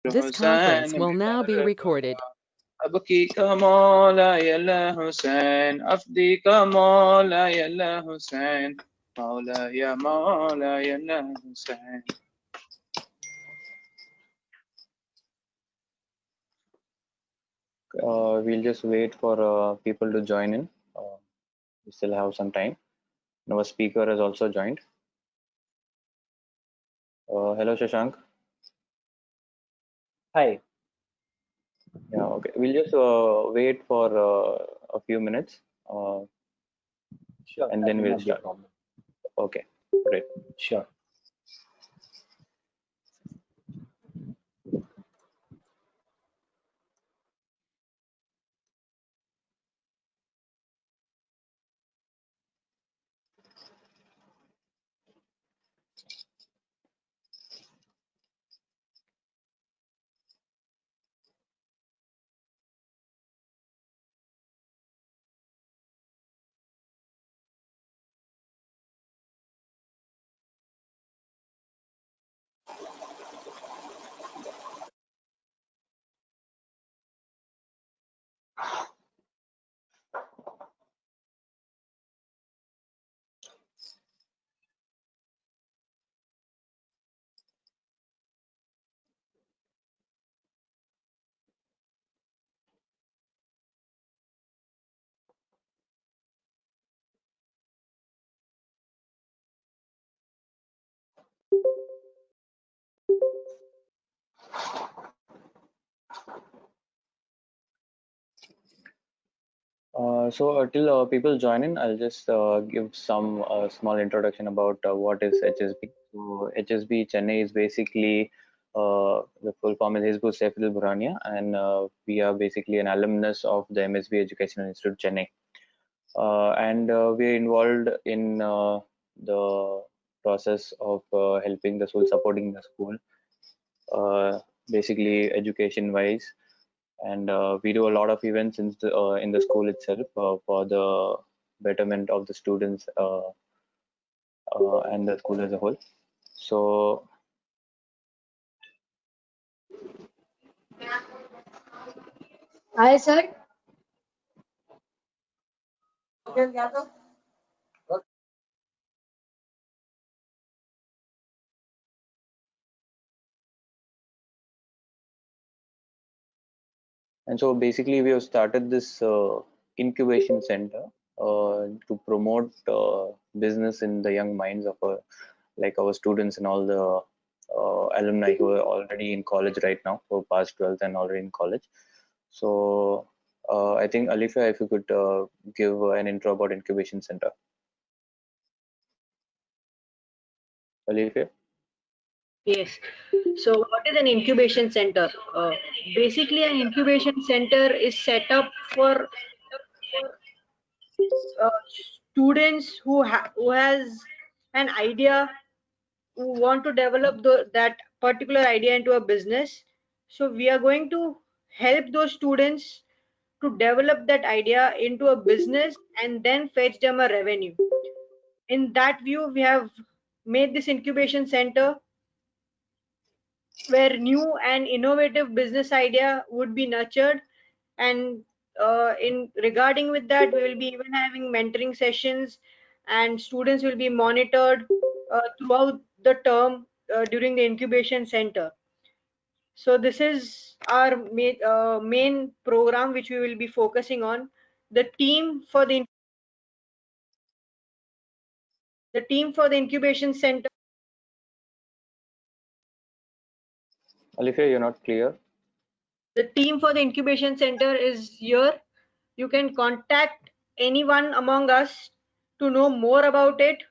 This conference will now be recorded. أبكيك مولاي يا حسين أفديك مولاي يا حسين مولاي مولاي يا حسين. We'll just wait for people to join in. We still have some time. Our speaker has also joined. Hello, Shashank. Hi. Yeah, okay. We'll just wait for a few minutes. Sure. And then we'll start. Okay, great. Sure. So till people join in, I'll just give some small introduction about what is HSB. So HSB Chennai is basically the full form is Hizbut Saiful Burhania, and we are basically an alumnus of the MSB Educational Institute Chennai, and we are involved in the process of helping the school, supporting the school, basically education-wise. And we do a lot of events in the school itself for the betterment of the students and the school as a whole. So Hi, sir. and so basically we have started this incubation center to promote business in the young minds of like our students and all the alumni who are already in college right now, who past 12th and already in college. So I think Alifia, if you could give an intro about incubation center. Alifia? Yes. So, what is an incubation center? Basically, an incubation center is set up for students who has an idea, who want to develop that particular idea into a business. So, we are going to help those students to develop that idea into a business and then fetch them a revenue. In that view, we have made this incubation center where new and innovative business idea would be nurtured, and in regarding with that, we will be even having mentoring sessions, and students will be monitored throughout the term during the incubation center. So this is our main program which we will be focusing on. The team for the incubation center. Alifia, you're not clear. The team for the incubation center is here. You can contact anyone among us to know more about it,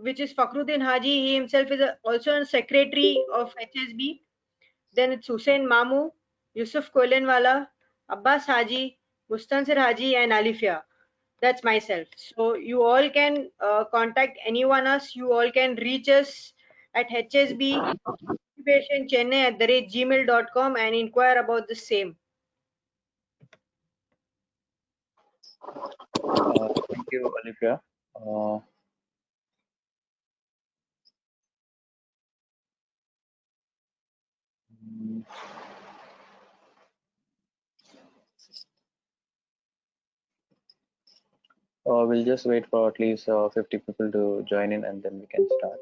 which is Fakhruddin Haji. He himself is also a secretary of HSB. Then it's Hussein Mamu, Yusuf Kolenwala, Abbas Haji, Mustansir Haji, and Alifia. That's myself. So you all can contact anyone us. You all can reach us at HSB incubationchennai@gmail.com and inquire about the same. Thank you, Alifia. We'll just wait for at least 50 people to join in, and then we can start.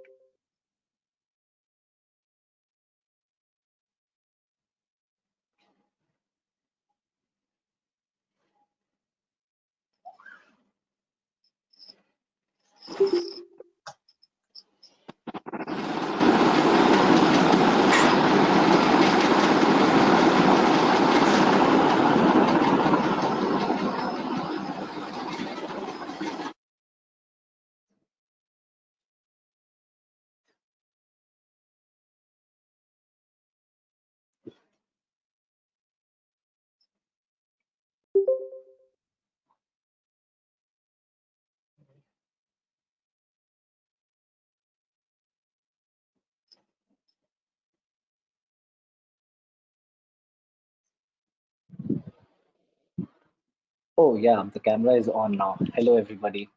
Oh, yeah, the camera is on now. Hello, everybody.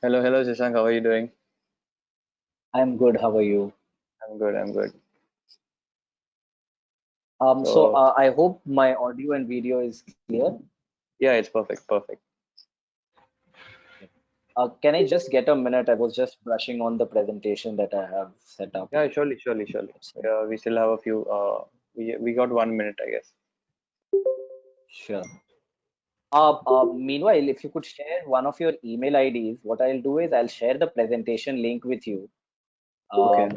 Hello, Shashank. How are you doing? I'm good. How are you? I'm good. I'm good. So I hope my audio and video is clear. Yeah, it's perfect. Perfect. Can I just get a minute? I was just brushing on the presentation that I have set up. Yeah, surely. We still have a few. We got 1 minute, I guess. Sure. Meanwhile, if you could share one of your email IDs, what I'll do is I'll share the presentation link with you. Okay.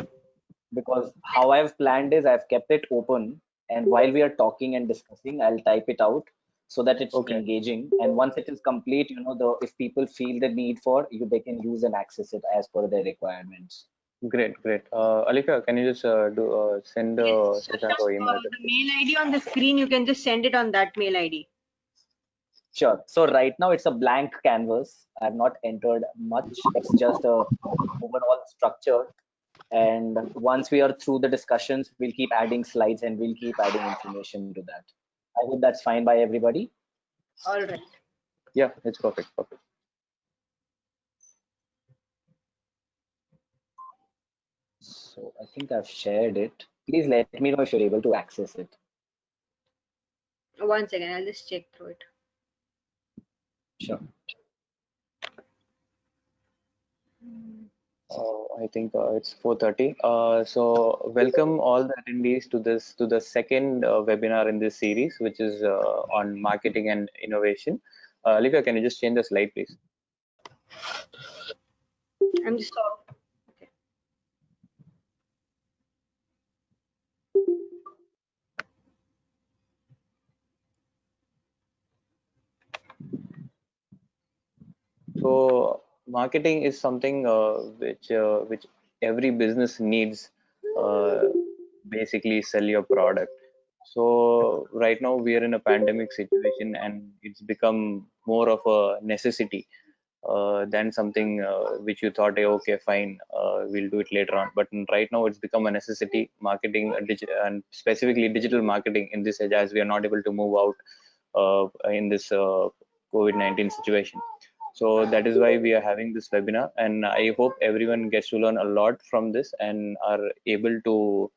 Because how I've planned is I've kept it open, and while we are talking and discussing, I'll type it out so that it's Okay. engaging. And once it is complete, if people feel the need for you, they can use and access it as per their requirements. Great. Alika, can you just send Yes, Shashank our email address? the mail ID on the screen, you can just send it on that mail ID. Sure. So right now it's a blank canvas. I've not entered much. It's just a overall structure. And once we are through the discussions, we'll keep adding slides and we'll keep adding information to that. I hope that's fine by everybody. All right. Yeah, it's perfect. So I think I've shared it. Please let me know if you're able to access it. 1 second, I'll just check through it. Sure. I think it's 4:30. So welcome all the attendees to the second webinar in this series, which is on marketing and innovation. Alika, can you just change the slide, please? I'm just okay. So marketing is something which every business needs. Basically, sell your product. So right now we are in a pandemic situation, and it's become more of a necessity than something which you thought, hey, okay, fine, we'll do it later on. But right now it's become a necessity. Marketing, and specifically digital marketing in this age, as we are not able to move out in this COVID-19 situation. So that is why we are having this webinar, and I hope everyone gets to learn a lot from this and are able to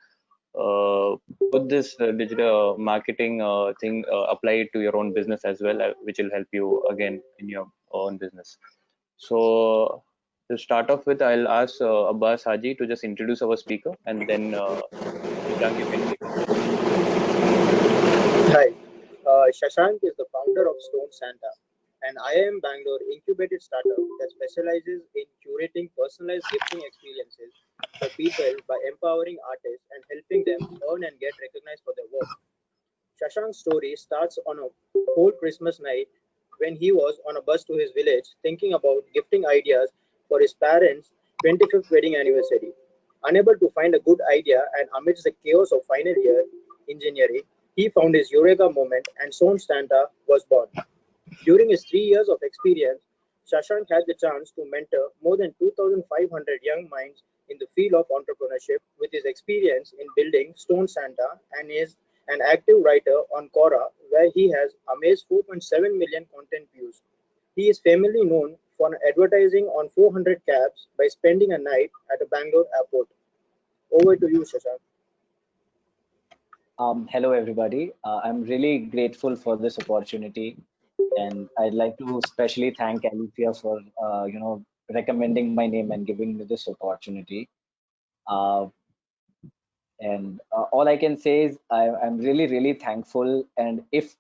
put this digital marketing thing, apply it to your own business as well, which will help you again in your own business. So to start off with, I'll ask Abbas Haji to just introduce our speaker, and then Shashank, you can take it. Hi, Shashank is the founder of Stone Santa, an IIM Bangalore incubated startup that specializes in curating personalized gifting experiences for people by empowering artists and helping them earn and get recognized for their work. Shashank's story starts on a cold Christmas night when he was on a bus to his village thinking about gifting ideas for his parents' 25th wedding anniversary. Unable to find a good idea and amidst the chaos of final year engineering, he found his eureka moment and Stone Santa was born. During his 3 years of experience, Shashank had the chance to mentor more than 2,500 young minds in the field of entrepreneurship with his experience in building Stone Santa and is an active writer on Quora where he has amassed 4.7 million content views. He is famously known for advertising on 400 cabs by spending a night at a Bangalore airport. Over to you, Shashank. Hello, everybody. I'm really grateful for this opportunity, and I'd like to especially thank Alethea for, recommending my name and giving me this opportunity. Uh, and all I can say is I'm really, really thankful. And if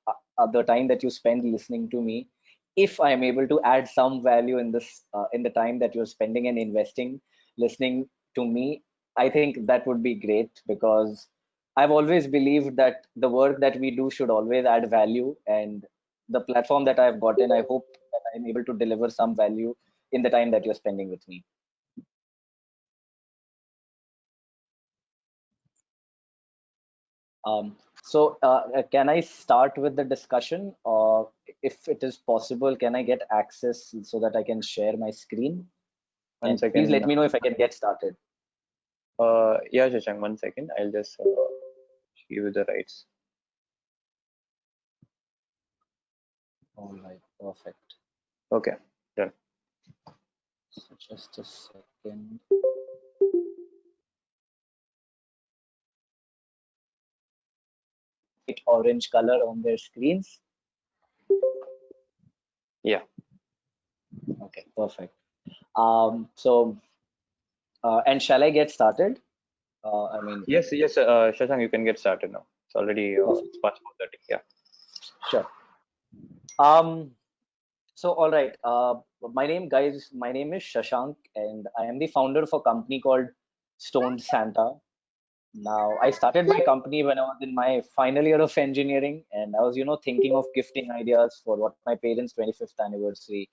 the time that you spend listening to me, if I'm able to add some value in this, in the time that you're spending and investing, listening to me, I think that would be great, because I've always believed that the work that we do should always add value. And the platform that I've gotten, I hope that I'm able to deliver some value in the time that you're spending with me. Can I start with the discussion, or if it is possible, can I get access so that I can share my screen? One And please second. let me know if I can get started. Yeah, Shashank, 1 second. I'll just give you the rights. All right, perfect. Okay, done. So just a second. Orange color on their screens. Yeah. Okay, perfect. And shall I get started? I mean, Yes, Shashank, you can get started now. It's already perfect. it's past 4:30. Yeah. Sure. Um, So, all right. My name, guys, my name is Shashank, and I am the founder of a company called Stone Santa. Now, I started my company when I was in my final year of engineering, and I was, thinking of gifting ideas for what my parents' 25th anniversary.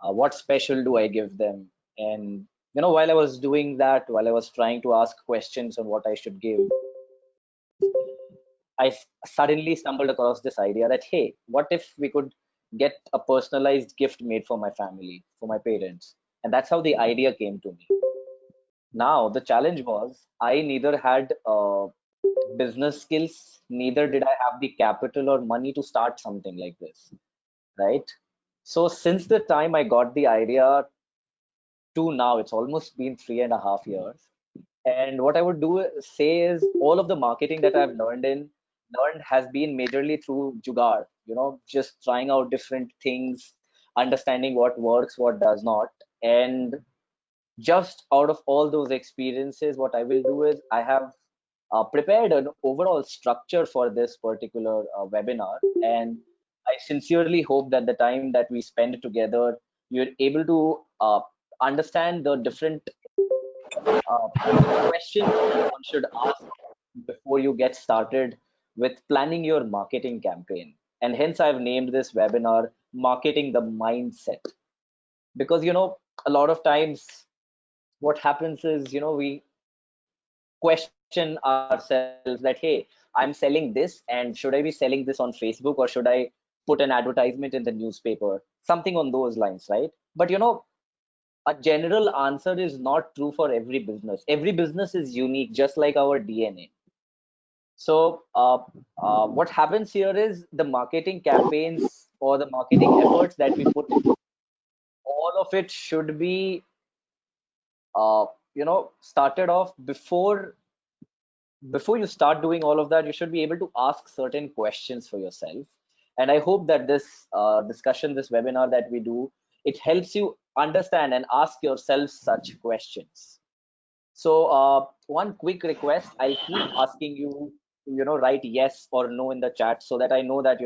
What special do I give them? And while I was doing that, while I was trying to ask questions on what I should give, suddenly stumbled across this idea that, hey, what if we could get a personalized gift made for my family, for my parents? And that's how the idea came to me. Now, the challenge was I neither had business skills, neither did I have the capital or money to start something like this, right? So, since the time I got the idea to now, it's almost been 3.5 years. And what I would say is all of the marketing that I've learned has been majorly through Jugaad, just trying out different things, understanding what works, what does not. And just out of all those experiences, what I will do is I have prepared an overall structure for this particular webinar. And I sincerely hope that the time that we spend together, you're able to understand the different questions that one should ask before you get started with planning your marketing campaign. And hence, I've named this webinar Marketing the Mindset. Because, a lot of times what happens is, we question ourselves that, hey, I'm selling this, and should I be selling this on Facebook, or should I put an advertisement in the newspaper? Something on those lines, right? But, a general answer is not true for every business. Every business is unique, just like our DNA. So, what happens here is the marketing campaigns or the marketing efforts that we put in, all of it should be, started off before you start doing all of that. You should be able to ask certain questions for yourself. And I hope that this discussion, this webinar that we do, it helps you understand and ask yourself such questions. So one quick request, I'll keep asking you to, write yes or no in the chat, so that I know that,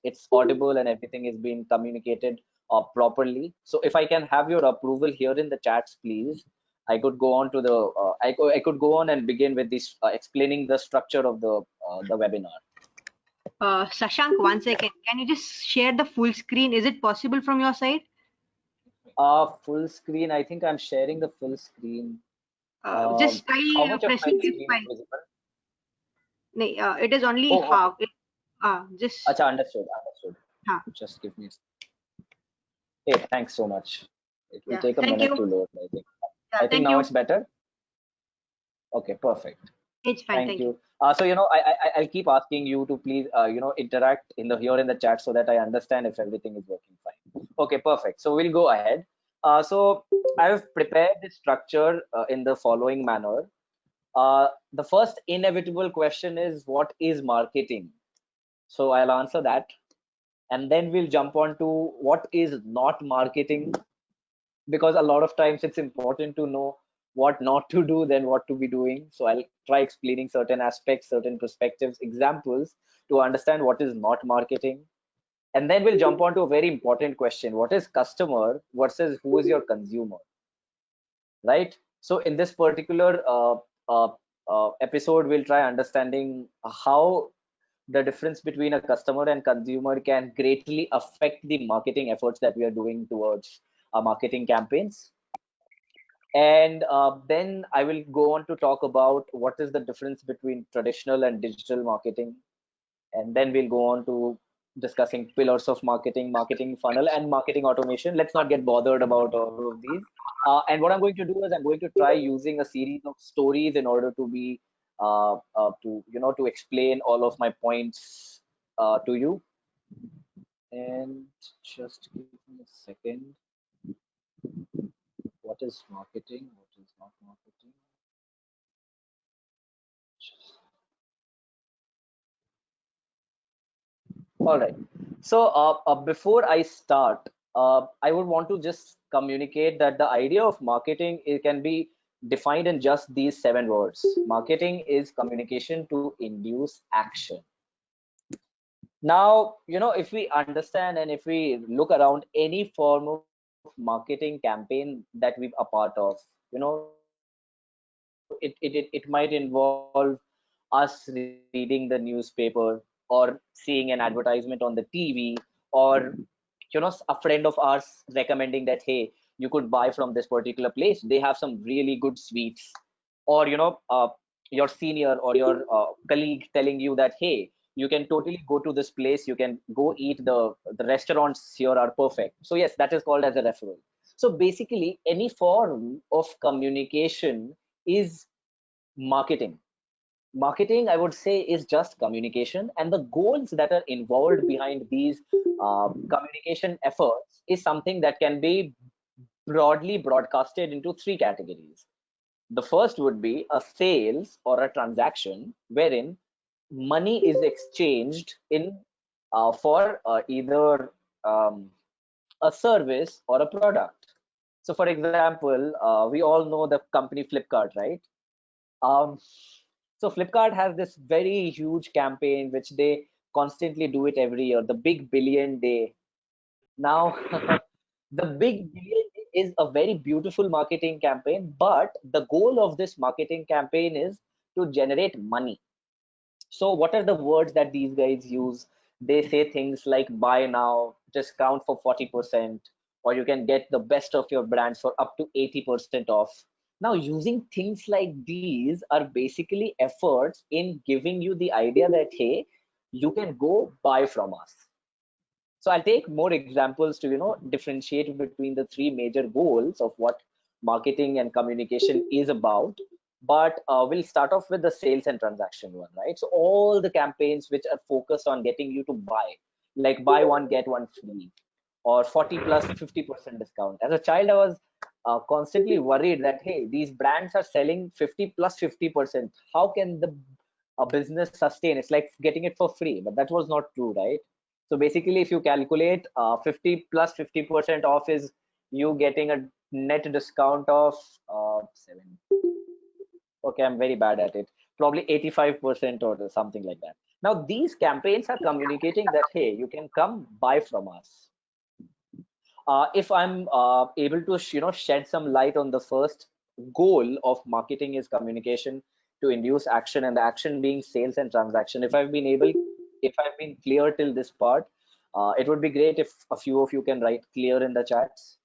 it's audible and everything is being communicated properly. So if I can have your approval here in the chats, please, I could go on to I could go on and begin with this explaining the structure of the webinar. Shashank, 1 second. Can you just share the full screen? Is it possible from your side? Full screen. I think I'm sharing the full screen. Just How try much of my pressing screen is F5. visible? It is only Oh, okay. half. Just. Acha, understood. Huh. Just give me. Hey, thanks so much. It will Yeah. take a Thank minute you. to load, I think. Yeah, I think thank now you. it's better. Okay, perfect. It's fine. Thank you. So I'll keep asking you to please interact here in the chat, so that I understand if everything is working fine. Okay, perfect. So we'll go ahead. So I've prepared the structure in the following manner. The first inevitable question is, what is marketing? So I'll answer that, and then we'll jump on to what is not marketing, because a lot of times it's important to know what not to do than what to be doing. So I'll try explaining certain aspects, certain perspectives, examples to understand what is not marketing. And then we'll jump on to a very important question: what is customer versus who is your consumer, right? So in this particular uh, episode, we'll try understanding how the difference between a customer and consumer can greatly affect the marketing efforts that we are doing towards our marketing campaigns. And then I will go on to talk about what is the difference between traditional and digital marketing. And then we'll go on to discussing pillars of marketing, marketing funnel, and marketing automation. Let's not get bothered about all of these. And what I'm going to do is I'm going to try using a series of stories in order to be to explain all of my points to you. And just give me a second. What is marketing? What is not marketing? All right. So before I start, I would want to just communicate that the idea of marketing, it can be defined in just these 7 words. Marketing is communication to induce action. Now, if we understand and if we look around any form of marketing campaign that we're a part of, it might involve us reading the newspaper or seeing an advertisement on the TV, or a friend of ours recommending that, hey, you could buy from this particular place, they have some really good sweets. Or your senior or your colleague telling you that, hey, you can totally go to this place, you can go eat, the restaurants here are perfect. So yes, that is called as a referral. So basically any form of communication is marketing. Marketing, I would say, is just communication, and the goals that are involved behind these communication efforts is something that can be broadly broadcasted into 3 categories. The first would be a sales or a transaction wherein money is exchanged in for either a service or a product. So for example, we all know the company Flipkart, right? um, so Flipkart has this very huge campaign which they constantly do it every year, the Big Billion Day. Now, the Big Billion Day is a very beautiful marketing campaign, but the goal of this marketing campaign is to generate money. So what are the words that these guys use? They say things like buy now, discount for 40%, or you can get the best of your brands for up to 80% off. Now, using things like these are basically efforts in giving you the idea that, hey, you can go buy from us. So I'll take more examples to differentiate between the 3 major goals of what marketing and communication is about. But we'll start off with the sales and transaction one, right? So all the campaigns which are focused on getting you to buy, like buy one get one free, or 40 plus 50% discount. As a child, I was constantly worried that, hey, these brands are selling 50 plus 50%. How can the business sustain? It's like getting it for free, but that was not true, right? So basically, if you calculate 50 plus 50% off is you getting a net discount of 7. Okay, I'm very bad at it. Probably 85% or something like that. Now, these campaigns are communicating that, hey, you can come buy from us. If I'm able to shed some light on the first goal of marketing is communication to induce action, and the action being sales and transaction. If I've been clear till this part, it would be great if a few of you can write clear in the chats.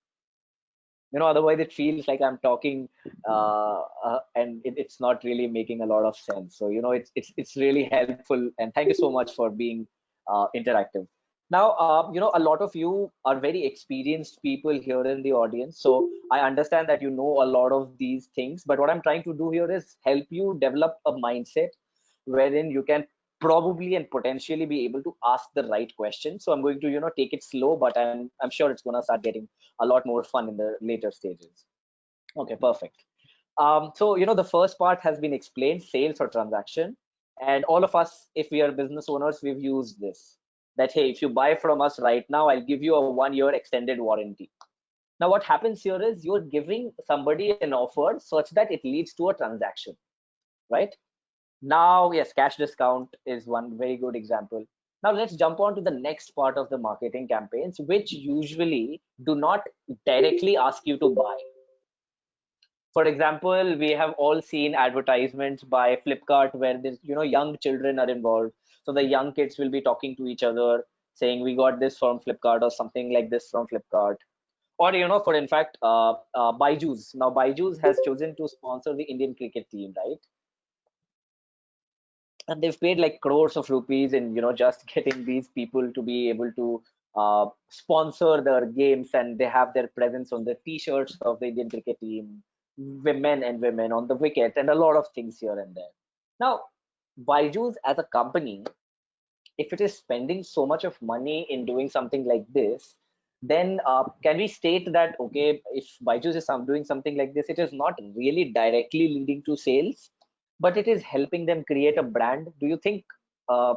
Otherwise it feels like I'm talking and it's not really making a lot of sense. So it's really helpful, and thank you so much for being interactive. Now a lot of you are very experienced people here in the audience, so I understand that you know a lot of these things, but what I'm trying to do here is help you develop a mindset wherein you can probably and potentially be able to ask the right question. So I'm going to take it slow, but I'm sure it's going to start getting a lot more fun in the later stages. Okay, perfect. So, the first part has been explained, sales or transaction. And all of us, if we are business owners, we've used this. That, hey, if you buy from us right now, I'll give you a 1-year extended warranty. Now, what happens here is you're giving somebody an offer such that it leads to a transaction, right? Now, yes, cash discount is one very good example. Now, let's jump on to the next part of the marketing campaigns, which usually do not directly ask you to buy. For example, we have all seen advertisements by Flipkart where this, young children are involved. So the young kids will be talking to each other, saying, "We got this from Flipkart" or something like this from Flipkart. Or, for in fact, Byju's. Now, Byju's has chosen to sponsor the Indian cricket team, right? And they've paid like crores of rupees in, just getting these people to be able to sponsor their games, and they have their presence on the t-shirts of the Indian cricket team, women and women on the wicket, and a lot of things here and there. Now, Byju's as a company, if it is spending so much of money in doing something like this, then can we state that, okay, if Byju's is doing something like this, it is not really directly leading to sales, but it is helping them create a brand? Do you think uh,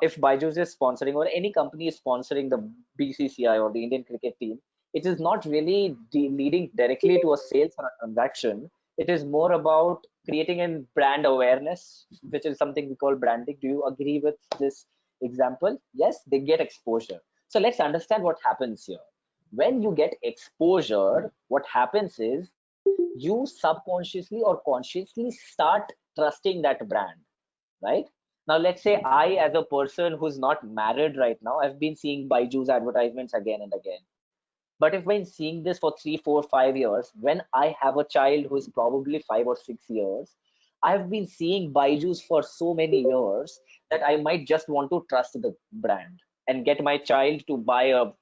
if Byju's is sponsoring, or any company is sponsoring the BCCI or the Indian cricket team, it is not really leading directly to a sales or a transaction? It is more about creating a brand awareness, which is something we call branding. Do you agree with this example? Yes, they get exposure. So let's understand what happens here. When you get exposure, what happens is you subconsciously or consciously start trusting that brand, right? Now, let's say I, as a person who's not married right now, I've been seeing Byju's advertisements again and again. But if been seeing this for 3, 4, 5 years, when I have a child who is probably 5 or 6 years, I've been seeing Byju's for so many years that I might just want to trust the brand and get my child to buy a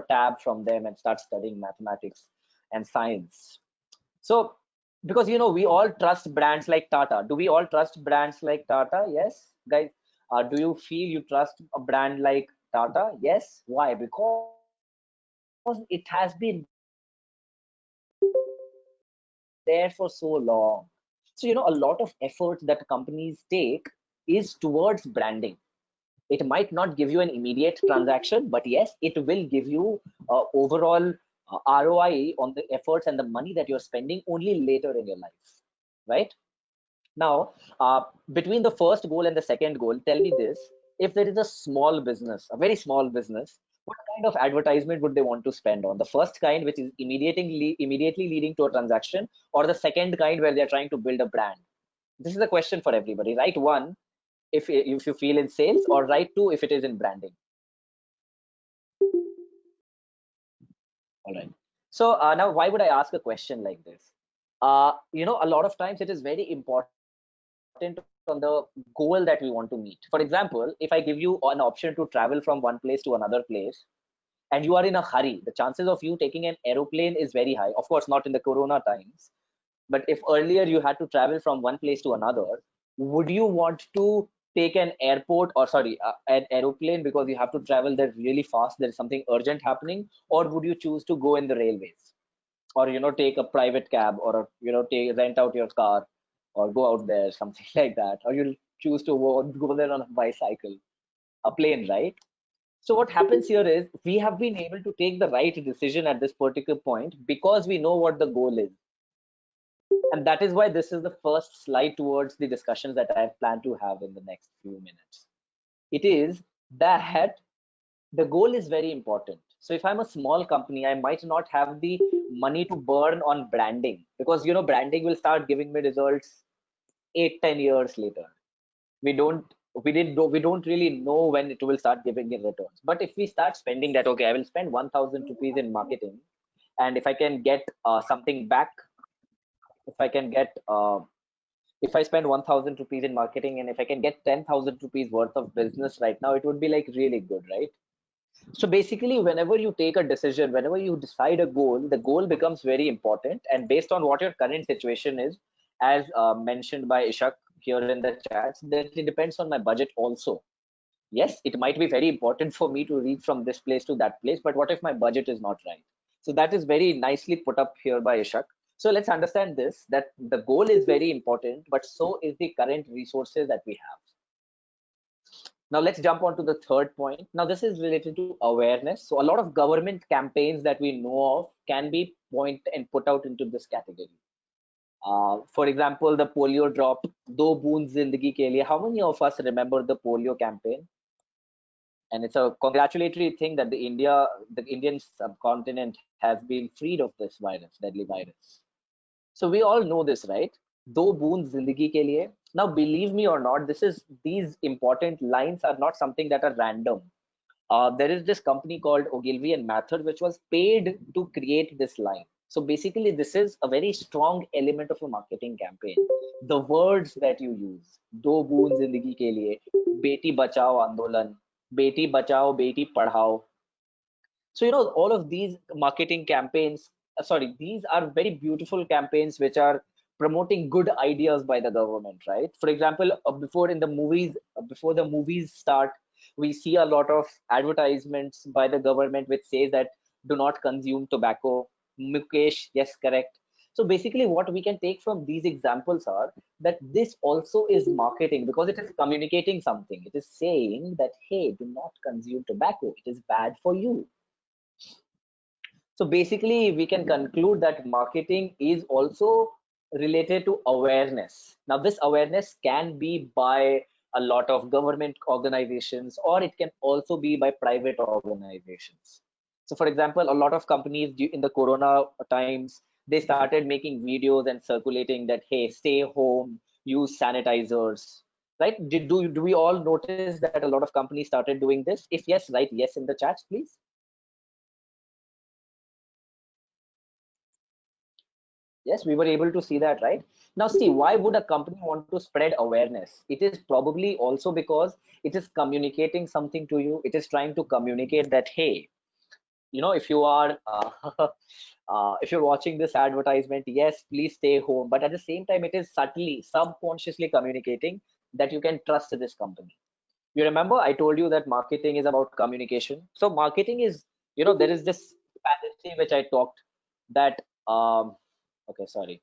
tab from them and start studying mathematics and science. So, because we all trust brands like Tata. Do we all trust brands like Tata? Yes, guys. Do you feel you trust a brand like Tata? Yes. Why? Because it has been there for so long. So, a lot of effort that companies take is towards branding. It might not give you an immediate transaction, but yes, it will give you overall ROI on the efforts and the money that you're spending only later in your life, right? Now, between the first goal and the second goal, tell me this: if there is a small business, a very small business, what kind of advertisement would they want to spend on? The first kind, which is immediately leading to a transaction, or the second kind where they're trying to build a brand? This is a question for everybody. Write one if you feel in sales, or write two if it is in branding. All right. So now, why would I ask a question like this? A lot of times it is very important on the goal that we want to meet. For example, if I give you an option to travel from one place to another place, and you are in a hurry, the chances of you taking an aeroplane is very high. Of course, not in the corona times, but if earlier you had to travel from one place to another, would you want to take an an aeroplane because you have to travel there really fast, there is something urgent happening, or would you choose to go in the railways, or take a private cab, or rent out your car, or go out there, something like that, or you'll choose to go there on a bicycle, a plane, right? So what happens here is we have been able to take the right decision at this particular point because we know what the goal is. And that is why this is the first slide towards the discussions that I plan to have in the next few minutes. It is that the goal is very important. So if I'm a small company, I might not have the money to burn on branding, because branding will start giving me results 8-10 years later. We don't really know when it will start giving me returns. But if we start spending that, okay, I will spend 1,000 rupees in marketing, and if I can get something back, if I can get if I spend 1,000 rupees in marketing, and if I can get 10,000 rupees worth of business right now, it would be like really good, right? So basically, whenever you take a decision, whenever you decide a goal, the goal becomes very important. And based on what your current situation is, as mentioned by Ishak here in the chats, that it depends on my budget also. Yes, it might be very important for me to reach from this place to that place, but what if my budget is not right? So that is very nicely put up here by Ishak. So let's understand this, that the goal is very important, but so is the current resources that we have. Now let's jump on to the third point. Now this is related to awareness. So a lot of government campaigns that we know of can be point and put out into this category. For example, the polio drop, Do Boond Zindagi Ke Liye. How many of us remember the polio campaign? And it's a congratulatory thing that the Indian subcontinent has been freed of this virus, deadly virus. So we all know this, right? Do boond zindagi ke liye. Now, believe me or not, these important lines are not something that are random. There is this company called Ogilvy and Mather, which was paid to create this line. So basically, this is a very strong element of a marketing campaign. The words that you use, Do boond zindagi ke liye, Beti Bachao Andolan, Beti Bachao, Beti Padhao. So, all of these marketing campaigns, these are very beautiful campaigns which are promoting good ideas by the government, right? For example, before the movies start, we see a lot of advertisements by the government which says that do not consume tobacco. Mukesh, yes, correct. So basically, what we can take from these examples are that this also is marketing because it is communicating something. It is saying that, hey, do not consume tobacco. It is bad for you. So basically, we can conclude that marketing is also related to awareness. Now, this awareness can be by a lot of government organizations, or it can also be by private organizations. So, for example, a lot of companies in the corona times, they started making videos and circulating that, hey, stay home, use sanitizers, right? Do we all notice that a lot of companies started doing this? If yes, write yes in the chat, please. Yes, we were able to see that, right? Now, see, why would a company want to spread awareness? It is probably also because it is communicating something to you. It is trying to communicate that, hey, if you are, if you're watching this advertisement, yes, please stay home. But at the same time, it is subtly, subconsciously communicating that you can trust this company. You remember I told you that marketing is about communication. So marketing is, there is this fallacy which I talked that, okay, sorry.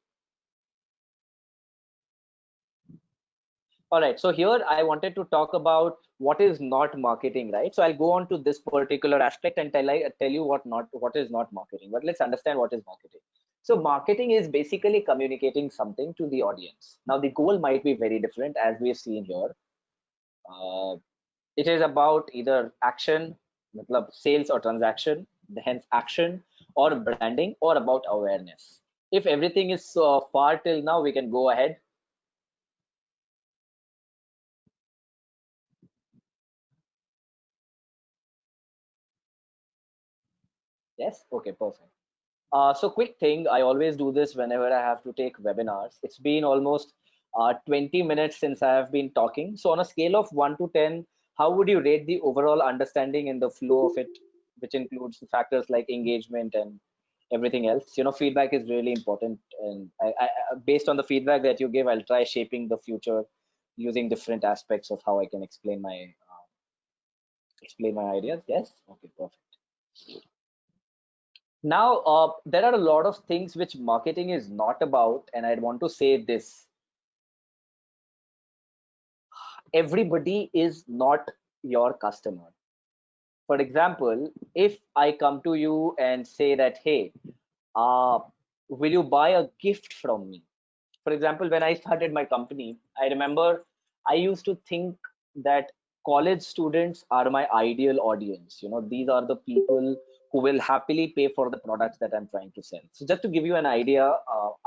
All right, so here I wanted to talk about what is not marketing, right? So I'll go on to this particular aspect and tell you what is not marketing. But let's understand what is marketing. So marketing is basically communicating something to the audience. Now the goal might be very different as we've seen here. It is about either action, matlab sales or transaction, hence action, or branding, or about awareness. If everything is far till now, we can go ahead. Yes, okay, perfect. So quick thing, I always do this whenever I have to take webinars. It's been almost 20 minutes since I have been talking. So on a scale of 1 to 10, how would you rate the overall understanding and the flow of it, which includes the factors like engagement and everything else? Feedback is really important. And based on the feedback that you give, I'll try shaping the future using different aspects of how I can explain my ideas. Yes? Okay, perfect. Now, there are a lot of things which marketing is not about, and I want to say this. Everybody is not your customer. For example, if I come to you and say that, hey, will you buy a gift from me? For example, when I started my company, I remember I used to think that college students are my ideal audience. These are the people who will happily pay for the products that I'm trying to sell. So just to give you an idea,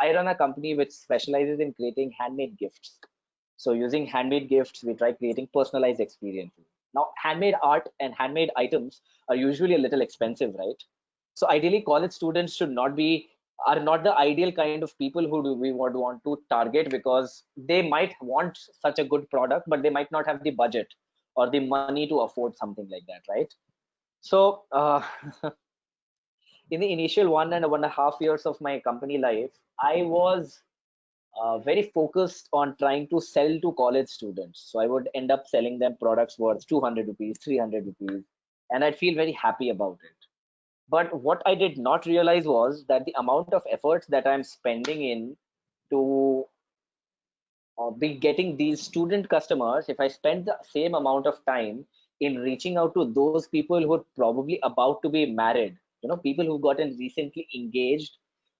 I run a company which specializes in creating handmade gifts. So using handmade gifts, we try creating personalized experiences. Now, handmade art and handmade items are usually a little expensive, right? So ideally, college students are not the ideal kind of people who do we would want to target, because they might want such a good product, but they might not have the budget or the money to afford something like that, right? So in the initial 1.5 years of my company life, I was very focused on trying to sell to college students. So I would end up selling them products worth 200 rupees, 300 rupees, and I'd feel very happy about it. But what I did not realize was that the amount of efforts that I'm spending in to be getting these student customers, if I spend the same amount of time in reaching out to those people who are probably about to be married, people who gotten recently engaged,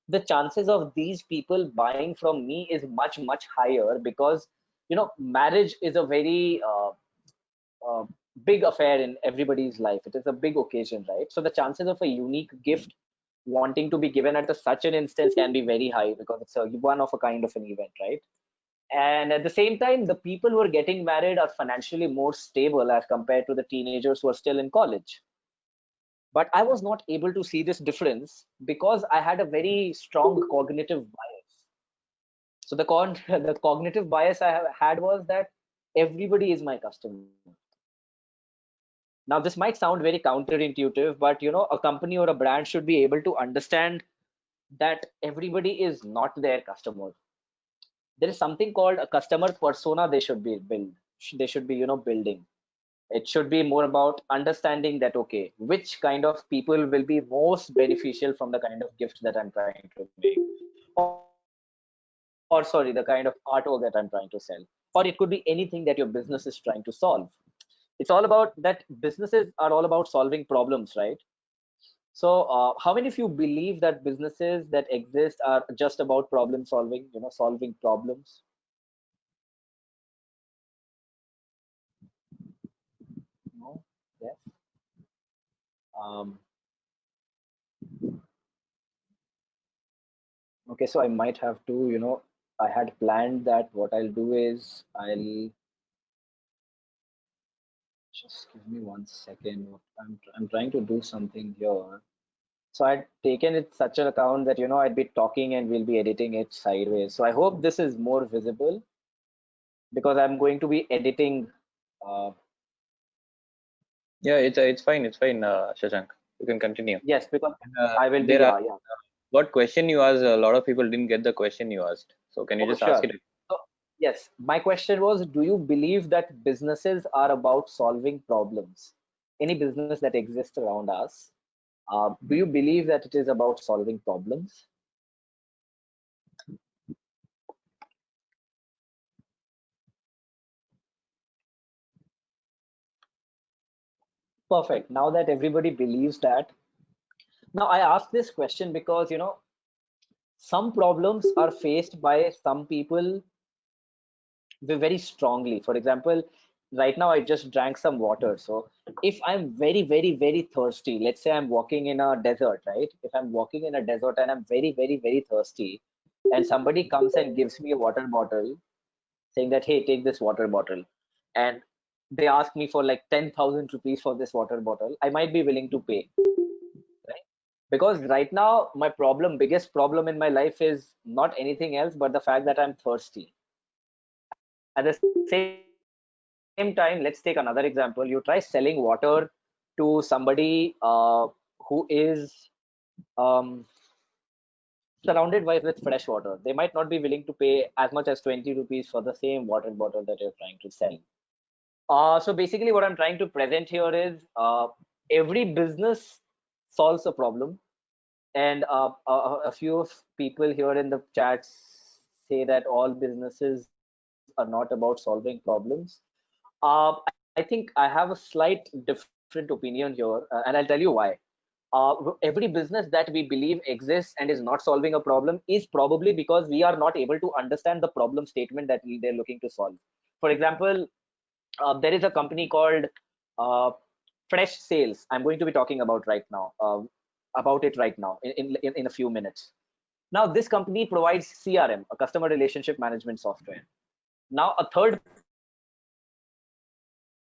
the chances of these people buying from me is much, much higher, because marriage is a very uh, big affair in everybody's life. It is a big occasion, right? So the chances of a unique gift wanting to be given at such an instance can be very high, because it's a one of a kind of an event, right? And at the same time, the people who are getting married are financially more stable as compared to the teenagers who are still in college. But I was not able to see this difference because I had a very strong cognitive bias. So the cognitive bias had was that everybody is my customer. Now, this might sound very counterintuitive, but a company or a brand should be able to understand that everybody is not their customer. There is something called a customer persona they should be building. It should be more about understanding that, okay, which kind of people will be most beneficial from the kind of gift that I'm trying to make, or sorry, the kind of artwork that I'm trying to sell, or it could be anything that your business is trying to solve. It's all about that. Businesses are all about solving problems, right? So how many of you believe that businesses that exist are just about problem solving, solving problems? No? Yes. um, okay, so I might have to, I had planned that what I'll do is I'll just give me 1 second. I'm trying to do something here. So I'd taken it such an account that I'd be talking and we'll be editing it sideways. So I hope this is more visible, because I'm going to be editing. Uh, Yeah, it's fine. It's fine, Shashank. You can continue. yes, because Uh, I will be, there are yeah. what question you asked? A lot of people didn't get the question you asked. So can you Oh, just ask sure. it? So, yes, my question was, do you believe that businesses are about solving problems? Any business that exists around us, do you believe that it is about solving problems? Perfect. Now that everybody believes that, now I ask this question because, some problems are faced by some people very strongly. For example, right now I just drank some water. So if I'm very, very, very thirsty, let's say I'm walking in a desert, right? If I'm walking in a desert and I'm very, very, very thirsty, and somebody comes and gives me a water bottle, saying that, hey, take this water bottle, and they ask me for like 10,000 rupees for this water bottle, I might be willing to pay, right? Because right now my biggest problem in my life is not anything else but the fact that I'm thirsty. At the same time, let's take another example. You try selling water to somebody who is um, surrounded by with fresh water. They might not be willing to pay as much as 20 rupees for the same water bottle that you're trying to sell. So basically what I'm trying to present here is every business solves a problem. And a few of people here in the chat say that all businesses are not about solving problems. I think I have a slight different opinion here, and I'll tell you why. Every business that we believe exists and is not solving a problem is probably because we are not able to understand the problem statement that they're looking to solve. For example, there is a company called uh, Fresh Sales. I'm going to be talking about it right now in a few minutes. Now, this company provides CRM, a customer relationship management software. Now, a third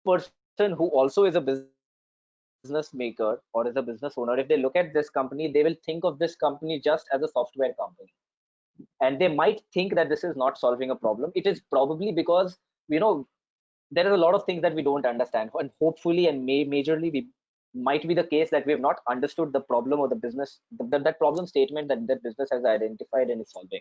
person who also is a business maker or is a business owner, if they look at this company, they will think of this company just as a software company. And they might think that this is not solving a problem. It is probably because, there are a lot of things that we don't understand. And hopefully, and majorly, we might be the case that we have not understood the problem or the business, that problem statement that the business has identified and is solving.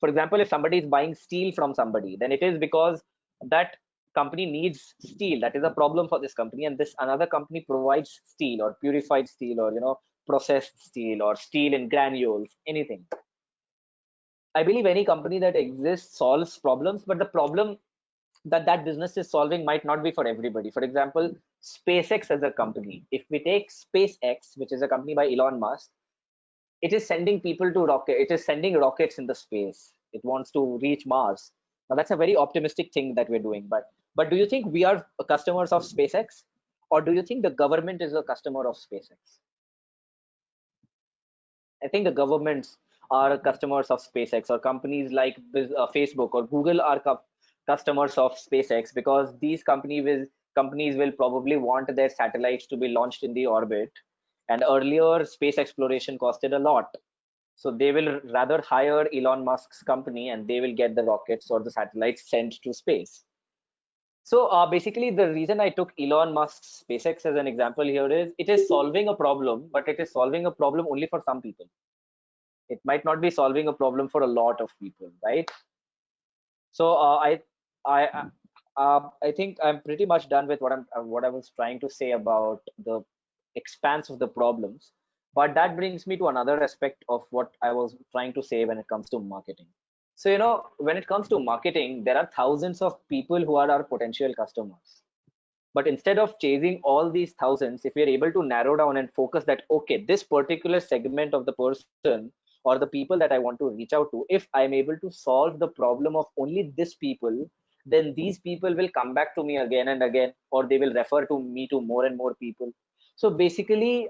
For example, if somebody is buying steel from somebody, then it is because that company needs steel. That is a problem for this company, and this another company provides steel or purified steel or processed steel or steel in granules, anything. I believe any company that exists solves problems, but the problem that that business is solving might not be for everybody. For example, SpaceX as a company. If we take SpaceX, which is a company by Elon Musk, it is sending people to rocket. It is sending rockets in the space. It wants to reach Mars. Now that's a very optimistic thing that we're doing. But do you think we are customers of SpaceX, or do you think the government is a customer of SpaceX? I think the governments are customers of SpaceX, or companies like Facebook or Google are customers of SpaceX, because these companies will probably want their satellites to be launched in the orbit. And earlier, space exploration costed a lot. So they will rather hire Elon Musk's company and they will get the rockets or the satellites sent to space. So basically, the reason I took Elon Musk's SpaceX as an example here is it is solving a problem, but it is solving a problem only for some people. It might not be solving a problem for a lot of people, right? So I think I'm pretty much done with what I was trying to say about the expanse of the problems. But that brings me to another aspect of what I was trying to say when it comes to marketing. So, when it comes to marketing, there are thousands of people who are our potential customers. But instead of chasing all these thousands, if we are able to narrow down and focus that, okay, this particular segment of the person or the people that I want to reach out to, if I'm able to solve the problem of only this people, then these people will come back to me again and again, or they will refer to me to more and more people. So basically,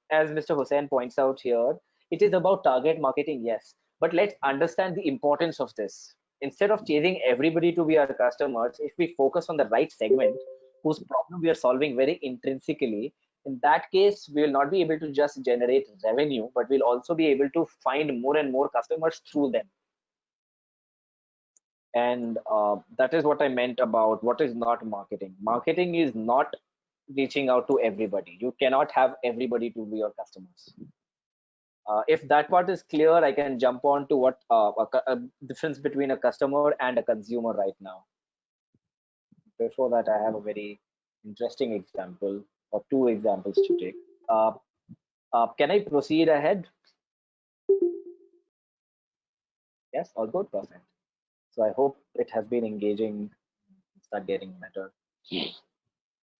as Mr. Hussain points out here, it is about target marketing, yes, but let's understand the importance of this. Instead of chasing everybody to be our customers, if we focus on the right segment whose problem we are solving very intrinsically, in that case, we will not be able to just generate revenue, but we'll also be able to find more and more customers through them. And that is what I meant about what is not marketing. Marketing is not reaching out to everybody. You cannot have everybody to be your customers. If that part is clear, I can jump on to what a difference between a customer and a consumer right now. Before that, I have a very interesting example or two examples to take. Can I proceed ahead? Yes, all good, perfect. So I hope it has been engaging, start getting better.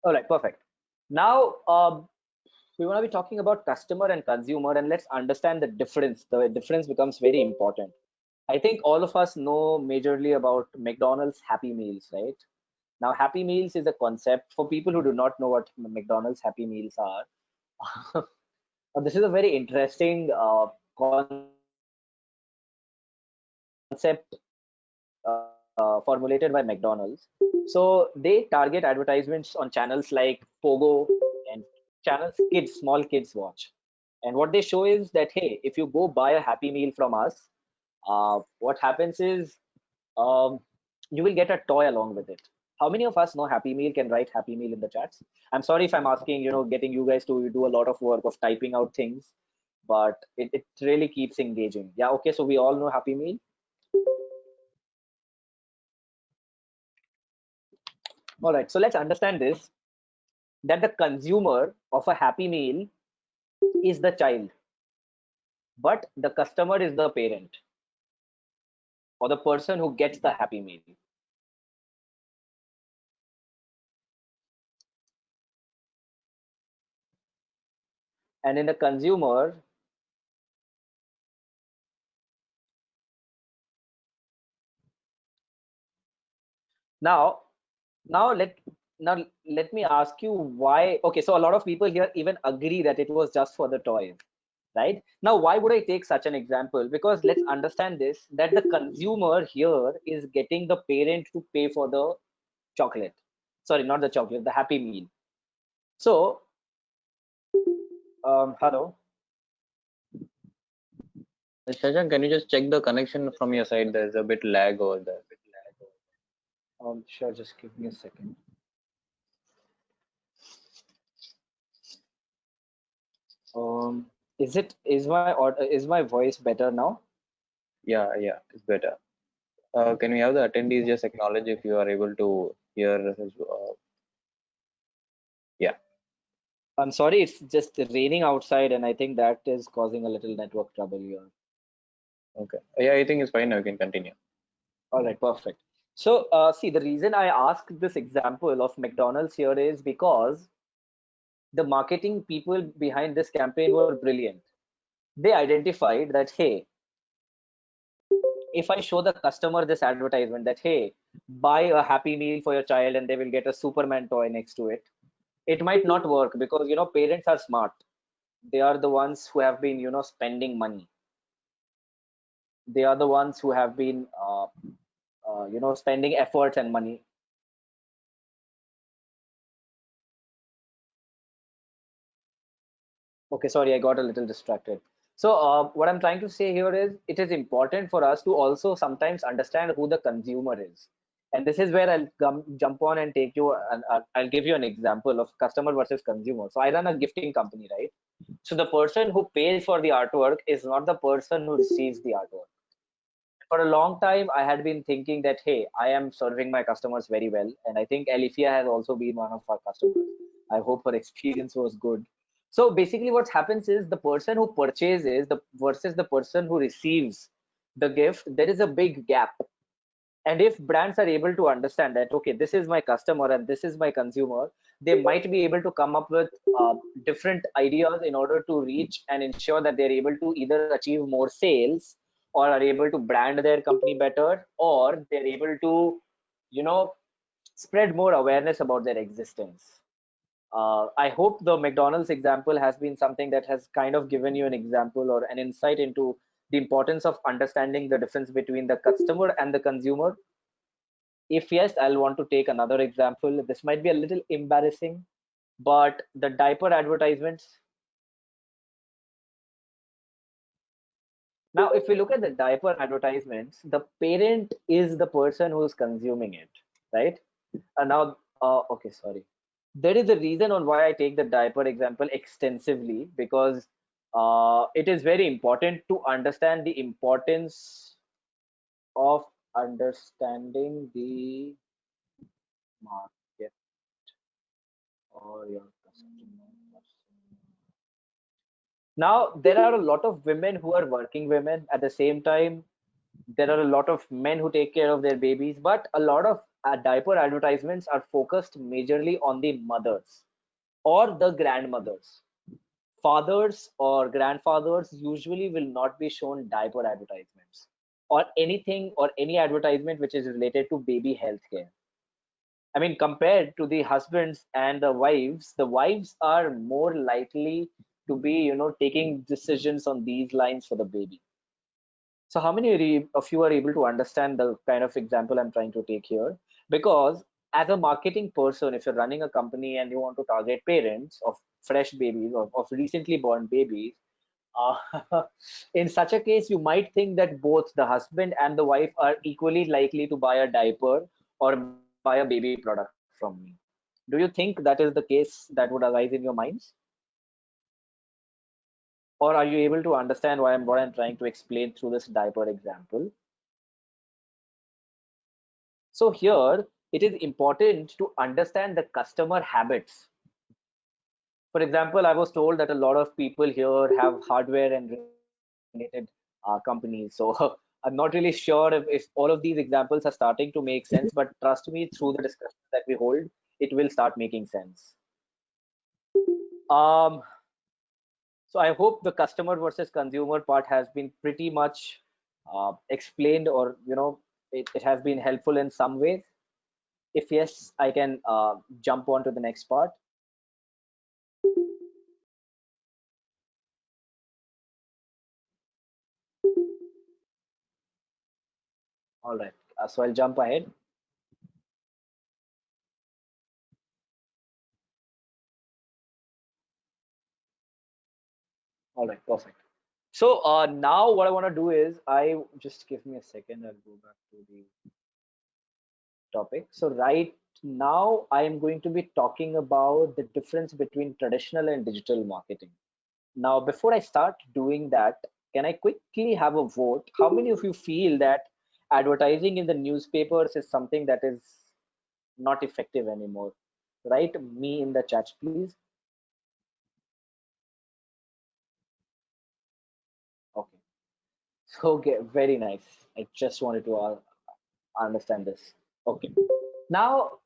All right, perfect. Now, we want to be talking about customer and consumer, and let's understand the difference. The difference becomes very important. I think all of us know majorly about McDonald's Happy Meals, right? Now, Happy Meals is a concept for people who do not know what McDonald's Happy Meals are. This is a very interesting concept formulated by McDonald's. So they target advertisements on channels like Pogo and channels small kids watch. And what they show is that, hey, if you go buy a Happy Meal from us, what happens is you will get a toy along with it. How many of us know Happy Meal? Can write Happy Meal in the chats. I'm sorry if I'm asking, getting you guys to do a lot of work of typing out things, but it really keeps engaging. Yeah, okay, so we all know Happy Meal. All right, so let's understand this, that the consumer of a Happy Meal is the child, but the customer is the parent or the person who gets the Happy Meal. And in the consumer, now let me ask you why. Okay, so a lot of people here even agree that it was just for the toys, right? Now, why would I take such an example? Because let's understand this, that the consumer here is getting the parent to pay for the chocolate. Sorry, not the chocolate, the Happy Meal. So, hello. Shashank, can you just check the connection from your side? There's a bit lag over there. Sure, just give me a second. Is my voice better now? Yeah, it's better. Can we have the attendees just acknowledge if you are able to hear? Yeah. I'm sorry, it's just raining outside, and I think that is causing a little network trouble here. Okay. Yeah, I think it's fine. Now you can continue. All right, perfect. So, see, the reason I asked this example of McDonald's here is because the marketing people behind this campaign were brilliant. They identified that, hey, if I show the customer this advertisement that, hey, buy a Happy Meal for your child and they will get a Superman toy next to it, it might not work because, parents are smart. They are the ones who have been, spending money. They are the ones who have been, spending efforts and money. Okay, sorry, I got a little distracted. So, what I'm trying to say here is it is important for us to also sometimes understand who the consumer is. And this is where I'll jump on and take you, and I'll give you an example of customer versus consumer. So, I run a gifting company, right? So, the person who pays for the artwork is not the person who receives the artwork. For a long time, I had been thinking that, hey, I am serving my customers very well. And I think Alifia has also been one of our customers. I hope her experience was good. So basically what happens is the person who purchases the versus the person who receives the gift, there is a big gap. And if brands are able to understand that, okay, this is my customer and this is my consumer, they might be able to come up with different ideas in order to reach and ensure that they're able to either achieve more sales or are able to brand their company better, or they're able to, you know, spread more awareness about their existence. I hope the McDonald's example has been something that has kind of given you an example or an insight into the importance of understanding the difference between the customer and the consumer. If yes, I'll want to take another example. This might be a little embarrassing, but the diaper advertisements. Now, if we look at the diaper advertisements, the parent is the person who's consuming it, right? Okay, sorry. There is a reason on why I take the diaper example extensively because it is very important to understand the importance of understanding the market or your customer. Now, there are a lot of women who are working women. At the same time, there are a lot of men who take care of their babies, but a lot of diaper advertisements are focused majorly on the mothers or the grandmothers. Fathers or grandfathers usually will not be shown diaper advertisements or anything or any advertisement which is related to baby healthcare. I mean, compared to the husbands and the wives are more likely to be, taking decisions on these lines for the baby. So how many of you are able to understand the kind of example I'm trying to take here? Because as a marketing person, if you're running a company and you want to target parents of fresh babies or of recently born babies, in such a case, you might think that both the husband and the wife are equally likely to buy a diaper or buy a baby product from me. Do you think that is the case that would arise in your minds? Or are you able to understand what I'm trying to explain through this diaper example? So here, it is important to understand the customer habits. For example, I was told that a lot of people here have hardware and related companies. So I'm not really sure if all of these examples are starting to make sense, but trust me, through the discussion that we hold, it will start making sense. Um, so I hope the customer versus consumer part has been pretty much explained, or it has been helpful in some ways. If yes, I can jump on to the next part. All right, so I'll jump ahead. All right, perfect. So now what I want to do is just give me a second. I'll go back to the topic. So right now I am going to be talking about the difference between traditional and digital marketing. Now, before I start doing that, can I quickly have a vote? How many of you feel that advertising in the newspapers is something that is not effective anymore? Write me in the chat, please. Okay, very nice. I just wanted to understand this. Okay. Now,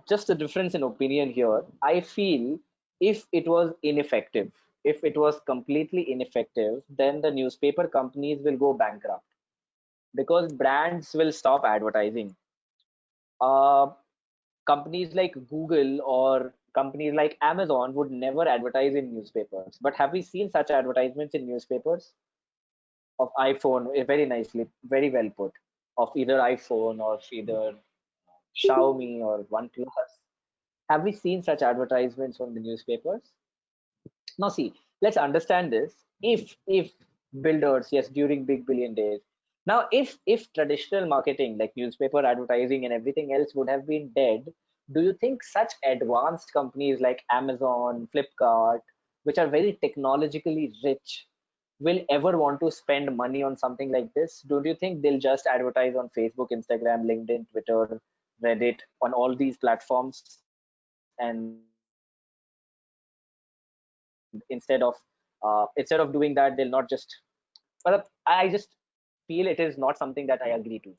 just a difference in opinion here. I feel if it was ineffective, if it was completely ineffective, then the newspaper companies will go bankrupt because brands will stop advertising. Uh, Companies like Google or companies like Amazon would never advertise in newspapers. But have we seen such advertisements in newspapers of iPhone? Very nicely, very well put. Of either iPhone or either Xiaomi or OnePlus. Have we seen such advertisements on the newspapers? Now, see, let's understand this. If builders, yes, during big billion days. Now, if traditional marketing like newspaper advertising and everything else would have been dead, do you think such advanced companies like Amazon, Flipkart, which are very technologically rich, will ever want to spend money on something like this? Don't you think they'll just advertise on Facebook, Instagram, LinkedIn, Twitter, Reddit, on all these platforms, and instead of doing that, they'll not just. But I just feel it is not something that I agree to.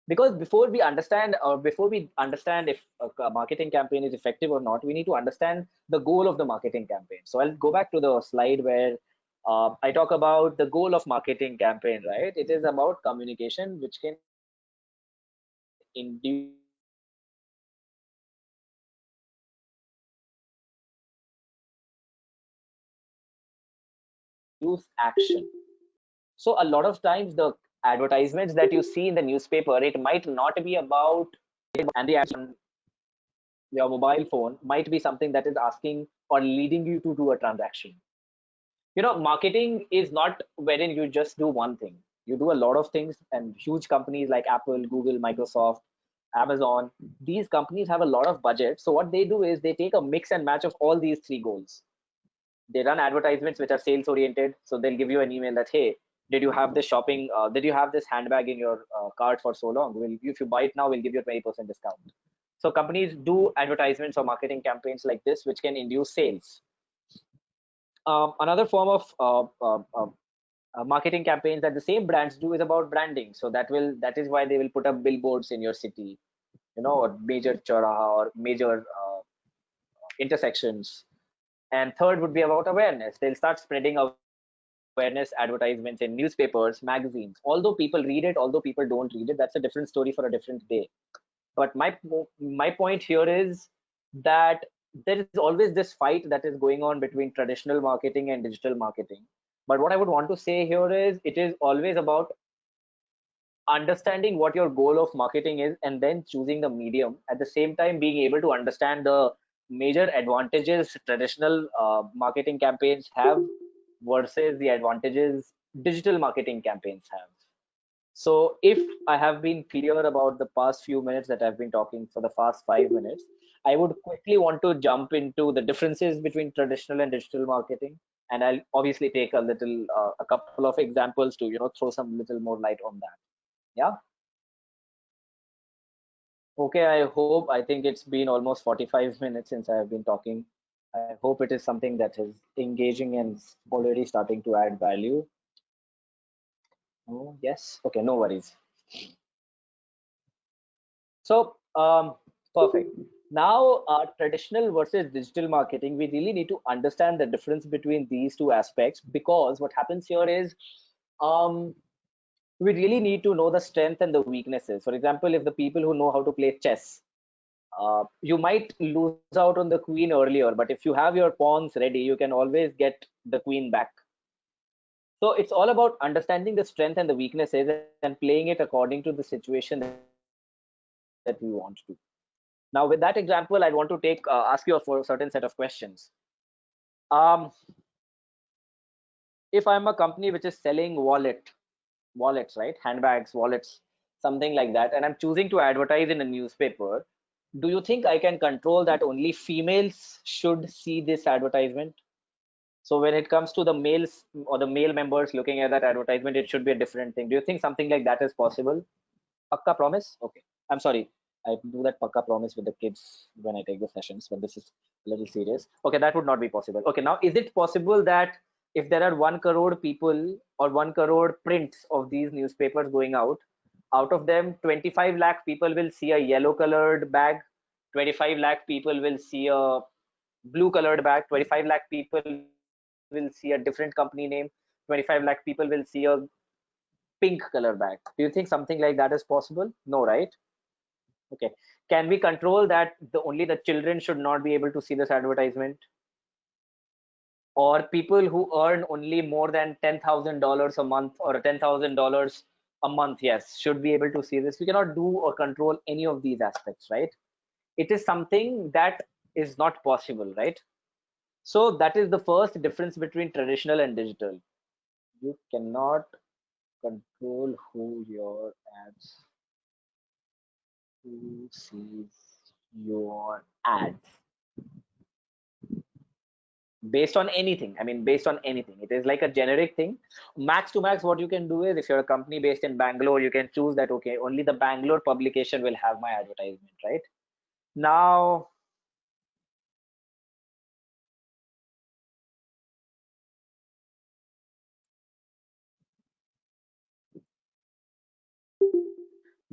Because before we understand if a marketing campaign is effective or not, we need to understand the goal of the marketing campaign. So I'll go back to the slide where I talk about the goal of marketing campaign, right? It is about communication which can induce action. So a lot of times the advertisements that you see in the newspaper, it might not be about, and the action your mobile phone might be something that is asking or leading you to do a transaction. Marketing is not wherein you just do one thing. You do a lot of things, and huge companies like Apple, Google, Microsoft, Amazon, these companies have a lot of budget. So what they do is they take a mix and match of all these three goals. They run advertisements which are sales oriented. So they'll give you an email that, hey, did you have this did you have this handbag in your cart for so long? If you buy it now, we'll give you a 20% discount. So companies do advertisements or marketing campaigns like this, which can induce sales. Another form of marketing campaigns that the same brands do is about branding. So that is why they will put up billboards in your city, or major choraha or major intersections. And third would be about awareness. They'll start spreading awareness advertisements in newspapers, magazines. Although people read it, although people don't read it, that's a different story for a different day. But my point here is that there is always this fight that is going on between traditional marketing and digital marketing. But what I would want to say here is it is always about understanding what your goal of marketing is and then choosing the medium, at the same time being able to understand the major advantages traditional marketing campaigns have versus the advantages digital marketing campaigns have. So if I have been clear about the past few minutes that I've been talking for the past 5 minutes, I would quickly want to jump into the differences between traditional and digital marketing. And I'll obviously take a couple of examples to, throw some little more light on that. Yeah. Okay. I think it's been almost 45 minutes since I have been talking. I hope it is something that is engaging and already starting to add value. Oh, yes. Okay. No worries. So, perfect. Now, traditional versus digital marketing, we really need to understand the difference between these two aspects, because what happens here is we really need to know the strength and the weaknesses. For example, if the people who know how to play chess, you might lose out on the queen earlier, but if you have your pawns ready, you can always get the queen back. So it's all about understanding the strength and the weaknesses and playing it according to the situation that we want to. Now, with that example, I want to ask you for a certain set of questions. If I'm a company which is selling wallets, right? Handbags, wallets, something like that, and I'm choosing to advertise in a newspaper, do you think I can control that only females should see this advertisement? So when it comes to the males or the male members looking at that advertisement, it should be a different thing. Do you think something like that is possible? Pakka promise? Okay. I'm sorry. I do that pakka promise with the kids when I take the sessions, but this is a little serious. Okay, that would not be possible. Okay, now is it possible that if there are 1 crore people or 1 crore prints of these newspapers going out of them 25 lakh people will see a yellow colored bag, 25 lakh people will see a blue colored bag, 25 lakh people will see a different company name, 25 lakh people will see a pink color bag. Do you think something like that is possible? No, right? Okay. Can we control that only the children should not be able to see this advertisement? Or people who earn only more than $10,000 a month or $10,000 a month, yes, should be able to see this. We cannot do or control any of these aspects, right? It is something that is not possible, right? So that is the first difference between traditional and digital. You cannot control who sees your ads based on anything. I mean, based on anything. It is like a generic thing. Max to max, what you can do is if you're a company based in Bangalore, you can choose that, okay, only the Bangalore publication will have my advertisement, right? Now,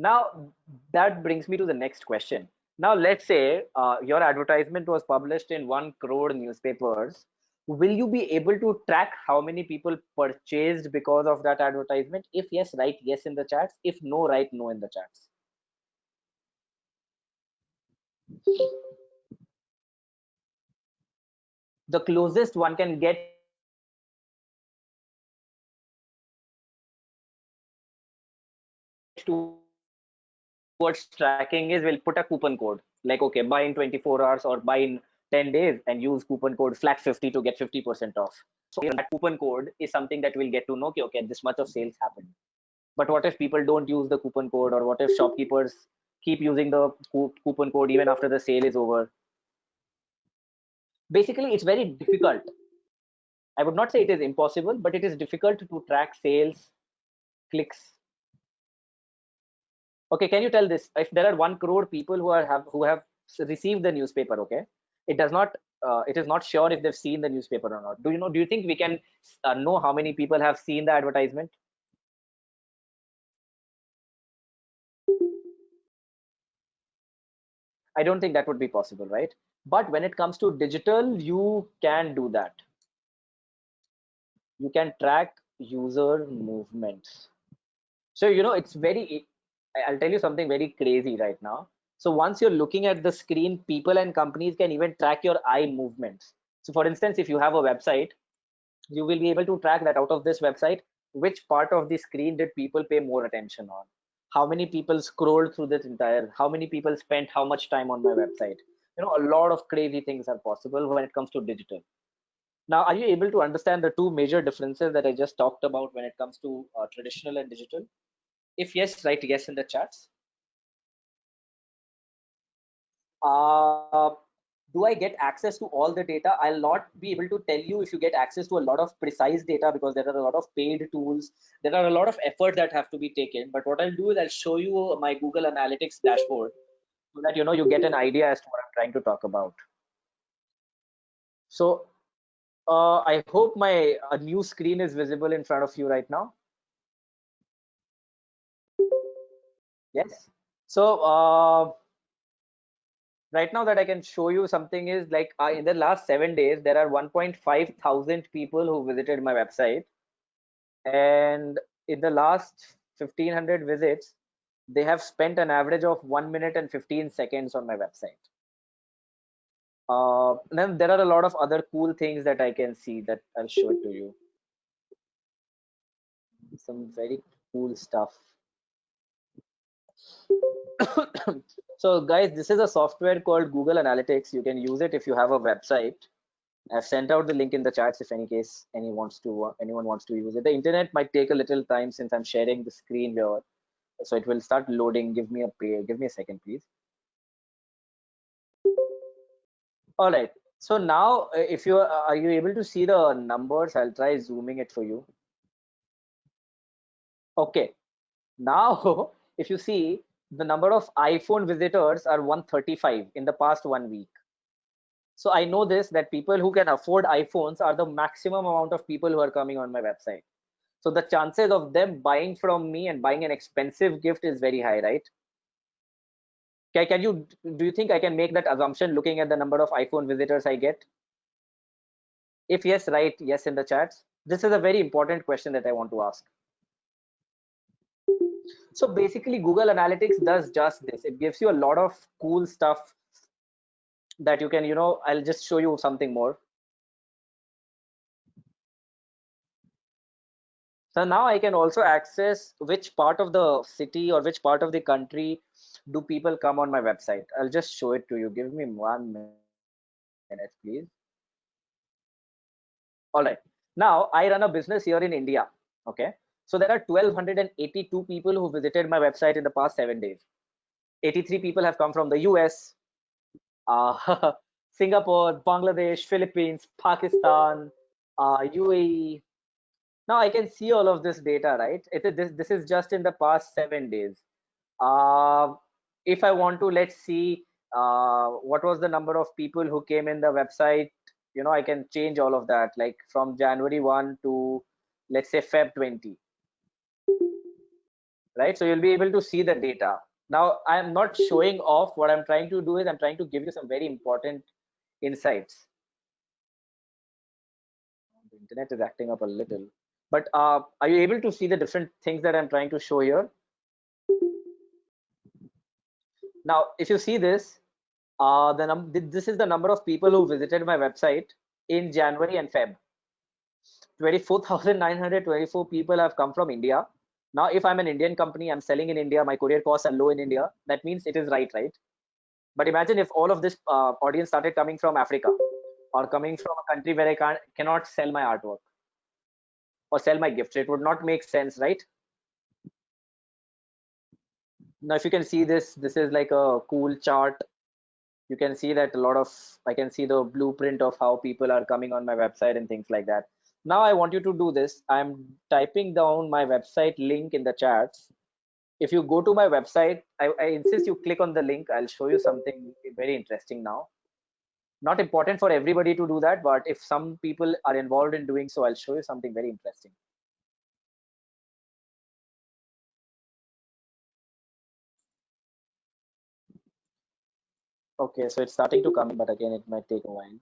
Now that brings me to the next question. Now let's say your advertisement was published in 1 crore newspapers. Will you be able to track how many people purchased because of that advertisement? If yes, write yes in the chats. If no, write no in the chats. The closest one can get towards tracking is we'll put a coupon code like, okay, buy in 24 hours or buy in 10 days and use coupon code flat50 to get 50% off. So that coupon code is something that we'll get to know, okay, this much of sales happened. But what if people don't use the coupon code, or what if shopkeepers keep using the coupon code even after the sale is over? Basically, it's very difficult. I would not say it is impossible, but it is difficult to track sales, clicks. Okay, can you tell this? If there are 1 crore people who have received the newspaper, okay, it does not it is not sure if they've seen the newspaper or not. Do you think we can know how many people have seen the advertisement? I don't think that would be possible, right? But when it comes to digital, you can do that. You can track user movements. So, you know, I'll tell you something very crazy right now. So once you're looking at the screen, people and companies can even track your eye movements. So for instance, if you have a website, you will be able to track that out of this website, which part of the screen did people pay more attention on? How many people scrolled through this entire, how many people spent how much time on my website? You know, a lot of crazy things are possible when it comes to digital. Now, are you able to understand the two major differences that I just talked about when it comes to traditional and digital? If yes, write yes in the chats. Do I get access to all the data? I'll not be able to tell you if you get access to a lot of precise data because there are a lot of paid tools. There are a lot of effort that have to be taken. But what I'll do is I'll show you my Google Analytics dashboard so that you get an idea as to what I'm trying to talk about. So I hope my new screen is visible in front of you right now. Yes. So right now that I can show you something is like in the last 7 days, there are 1.5 thousand people who visited my website. And in the last 1500 visits, they have spent an average of 1 minute and 15 seconds on my website. Then there are a lot of other cool things that I can see that I'll show it to you. Some very cool stuff. So guys, this is a software called Google Analytics. You can use it if you have a website. I've sent out the link in the chats if anyone wants to use it. The internet might take a little time since I'm sharing the screen here, so it will start loading. Give me a second, please. All right. So now, if you are you able to see the numbers? I'll try zooming it for you. Okay. Now, if you see, the number of iPhone visitors are 135 in the past 1 week. So I know this, that people who can afford iPhones are the maximum amount of people who are coming on my website. So the chances of them buying from me and buying an expensive gift is very high, right? Do you think I can make that assumption looking at the number of iPhone visitors I get? If yes, write yes in the chats. This is a very important question that I want to ask. So basically, Google Analytics does just this. It gives you a lot of cool stuff that you can, I'll just show you something more. So now I can also access which part of the city or which part of the country do people come on my website. I'll just show it to you. Give me 1 minute, please. All right. Now I run a business here in India. Okay. So there are 1,282 people who visited my website in the past 7 days. 83 people have come from the US, Singapore, Bangladesh, Philippines, Pakistan, UAE. Now I can see all of this data, right? This is just in the past 7 days. If I want to, let's see, what was the number of people who came in the website, I can change all of that, like from January 1 to, let's say, Feb 20, right? So you'll be able to see the data. Now I'm not showing off. What I'm trying to do is I'm trying to give you some very important insights. The internet is acting up a little, but are you able to see the different things that I'm trying to show here? Now, if you see this, this is the number of people who visited my website in January and Feb. 24,924 people have come from India. Now, if I'm an Indian company, I'm selling in India, my courier costs are low in India. That means it is right? But imagine if all of this audience started coming from Africa or coming from a country where I cannot sell my artwork or sell my gifts. It would not make sense, right? Now, if you can see this is like a cool chart. You can see that I can see the blueprint of how people are coming on my website and things like that. Now I want you to do this. I'm typing down my website link in the chats. If you go to my website, I insist you click on the link. I'll show you something very interesting now. Not important for everybody to do that, but if some people are involved in doing so, I'll show you something very interesting. Okay, so it's starting to come, but again, it might take a while.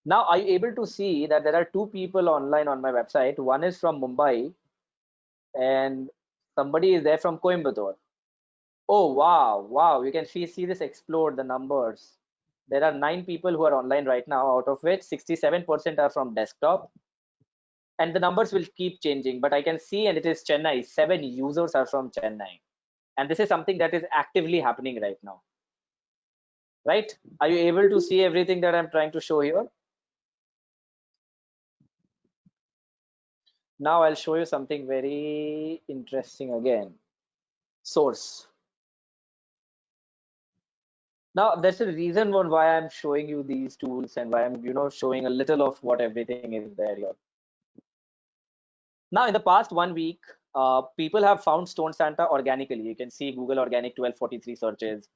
Now, are you able to see that there are two people online on my website? One is from Mumbai and somebody is there from Coimbatore. Oh, wow. You can see this explode, the numbers. There are 9 people who are online right now, out of which 67% are from desktop. And the numbers will keep changing, but I can see, and it is Chennai, 7 users are from Chennai. And this is something that is actively happening right now. Right? Are you able to see everything that I'm trying to show here? Now I'll show you something very interesting again. Source. Now there's a reason why I'm showing you these tools and why I'm showing a little of what everything is there here. Now in the past 1 week, people have found Stone Santa organically. You can see Google Organic 1243 searches.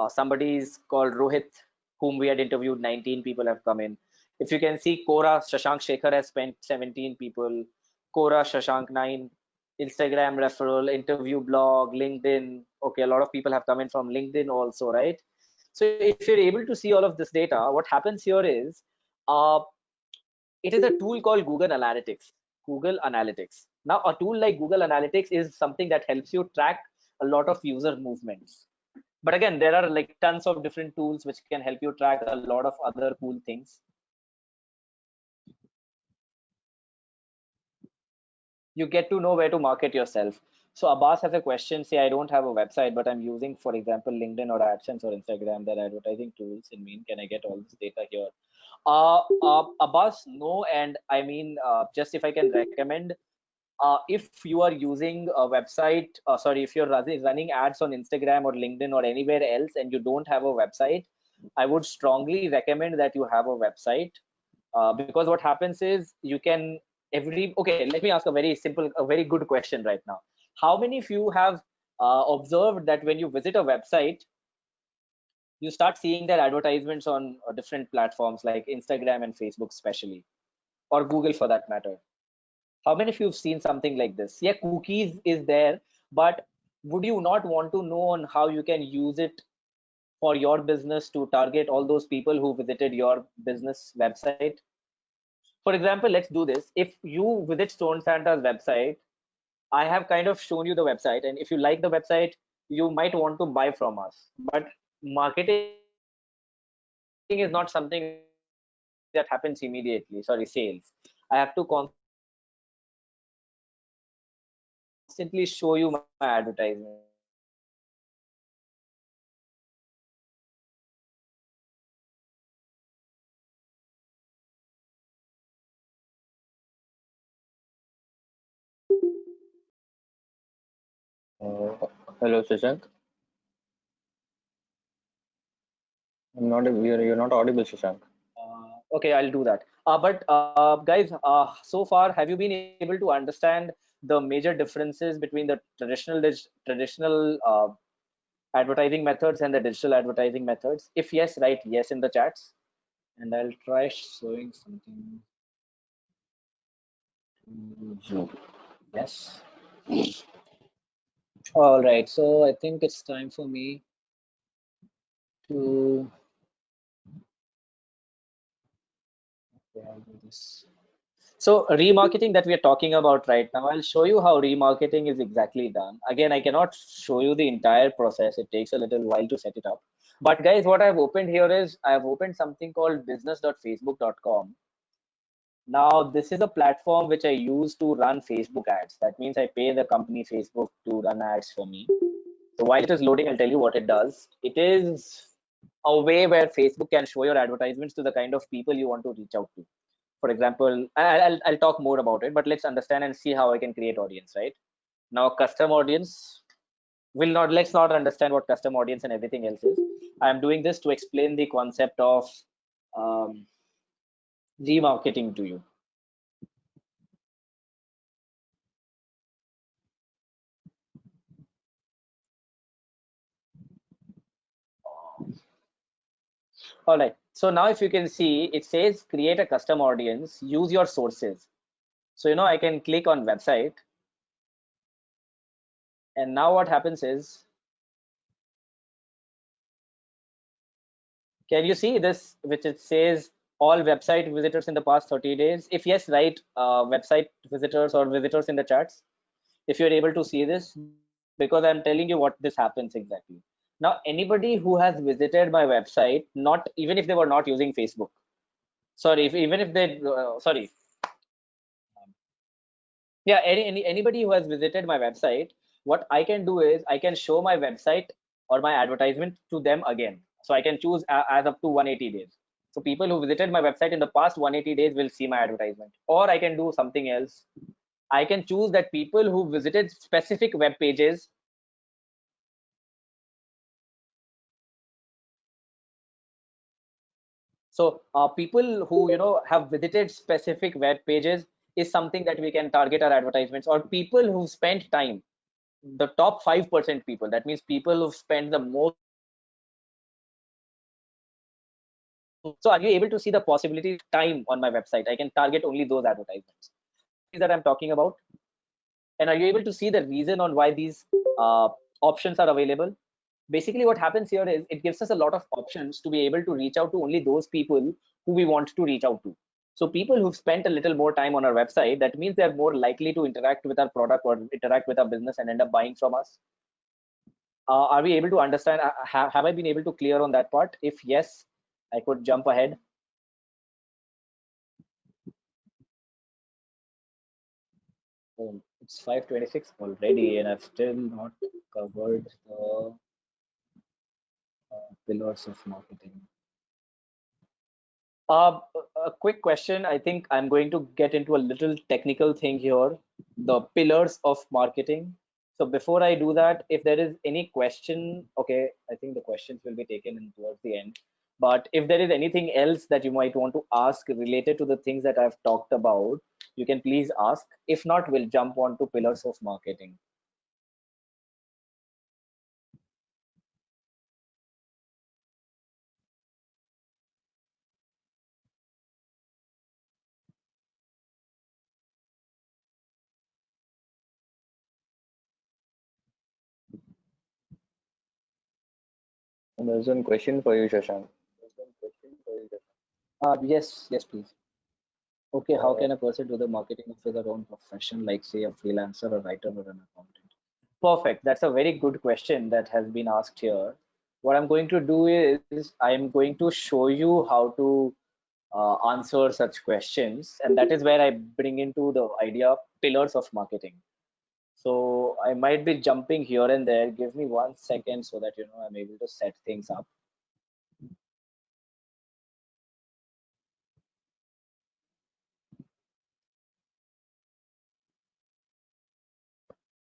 Somebody is called Rohit, whom we had interviewed. 19 people have come in. If you can see, Quora Shashank Shekhar has spent 17 people. Quora Shashank 9. Instagram referral, interview blog, LinkedIn. Okay, a lot of people have come in from LinkedIn also, right? So if you're able to see all of this data, what happens here is, it is a tool called Google Analytics. Google Analytics. Now, a tool like Google Analytics is something that helps you track a lot of user movements. But again, there are like tons of different tools which can help you track a lot of other cool things. You get to know where to market yourself. So Abbas has a question. Say, I don't have a website, but I'm using, for example, LinkedIn or AdSense or Instagram. They're advertising tools. In mean, can I get all this data here? Abbas, no. And I mean, just if I can recommend, if you are using a website, if you're running ads on Instagram or LinkedIn or anywhere else and you don't have a website, I would strongly recommend that you have a website, because what happens is you can okay, let me ask a very good question right now. How many of you have observed that when you visit a website, you start seeing their advertisements on different platforms like Instagram and Facebook, especially, or Google for that matter. How many of you have seen something like this? Yeah, cookies is there, but would you not want to know on how you can use it for your business to target all those people who visited your business website? For example, let's do this. If you visit Stone Santa's website, I have kind of shown you the website, and if you like the website, you might want to buy from us. But marketing is not something that happens immediately. Sorry, sales. I have to constantly show you my advertisement. Hello, Shashank. You're not audible, Shashank. Okay, I'll do that. But guys, so far, have you been able to understand the major differences between the traditional advertising methods and the digital advertising methods? If yes, write yes in the chats, and I'll try showing something to you. Yes. All right. So I think it's time for me to. Okay, I'll do this. So remarketing that we are talking about right now, I'll show you how remarketing is exactly done. Again, I cannot show you the entire process. It takes a little while to set it up. But guys, what I've opened here is I've opened something called business.facebook.com. Now, this is a platform which I use to run Facebook ads. That means I pay the company Facebook to run ads for me. So while it is loading, I'll tell you what it does. It is a way where Facebook can show your advertisements to the kind of people you want to reach out to. For example, I'll talk more about it, but let's understand and see how I can create audience, right? Now, custom audience let's not understand what custom audience and everything else is. I'm doing this to explain the concept of um, remarketing to you. All right. So now if you can see, it says create a custom audience, use your sources. So, I can click on website. And now what happens is, can you see this, which it says all website visitors in the past 30 days? If yes, write website visitors or visitors in the charts. If you're able to see this, because I'm telling you what this happens exactly. Now, anybody who has visited my website, not even if they were not using Facebook, sorry, even if they, sorry, yeah, anybody who has visited my website, what I can do is I can show my website or my advertisement to them again. So I can choose as up to 180 days. So people who visited my website in the past 180 days will see my advertisement. Or I can do something else. I can choose that people who visited specific web pages. So people who have visited specific web pages is something that we can target our advertisements, or people who spent time, the top 5% people. That means people who spend the most. So are you able to see the possibility time on my website? I can target only those advertisements that I'm talking about. And are you able to see the reason on why these options are available? Basically, what happens here is it gives us a lot of options to be able to reach out to only those people who we want to reach out to. So people who've spent a little more time on our website, that means they're more likely to interact with our product or interact with our business and end up buying from us. Are we able to understand? Have I been able to clear on that part? If yes, I could jump ahead. Oh, it's 5:26 already, and I've still not covered the pillars of marketing. A quick question. I think I'm going to get into a little technical thing here, the pillars of marketing. So before I do that, if there is any question, okay, I think the questions will be taken in towards the end. But if there is anything else that you might want to ask related to the things that I've talked about, you can please ask. If not, we'll jump on to pillars of marketing. There's one question for you, Shashank. Yes, please. Okay, how Uh, can a person do the marketing of their own profession, like say a freelancer, a writer, or an accountant? Perfect. That's a very good question that has been asked here. What I'm going to do is I'm going to show you how to answer such questions, and that is where I bring into the idea pillars of marketing. So I might be jumping here and there. Give me 1 second so that I'm able to set things up.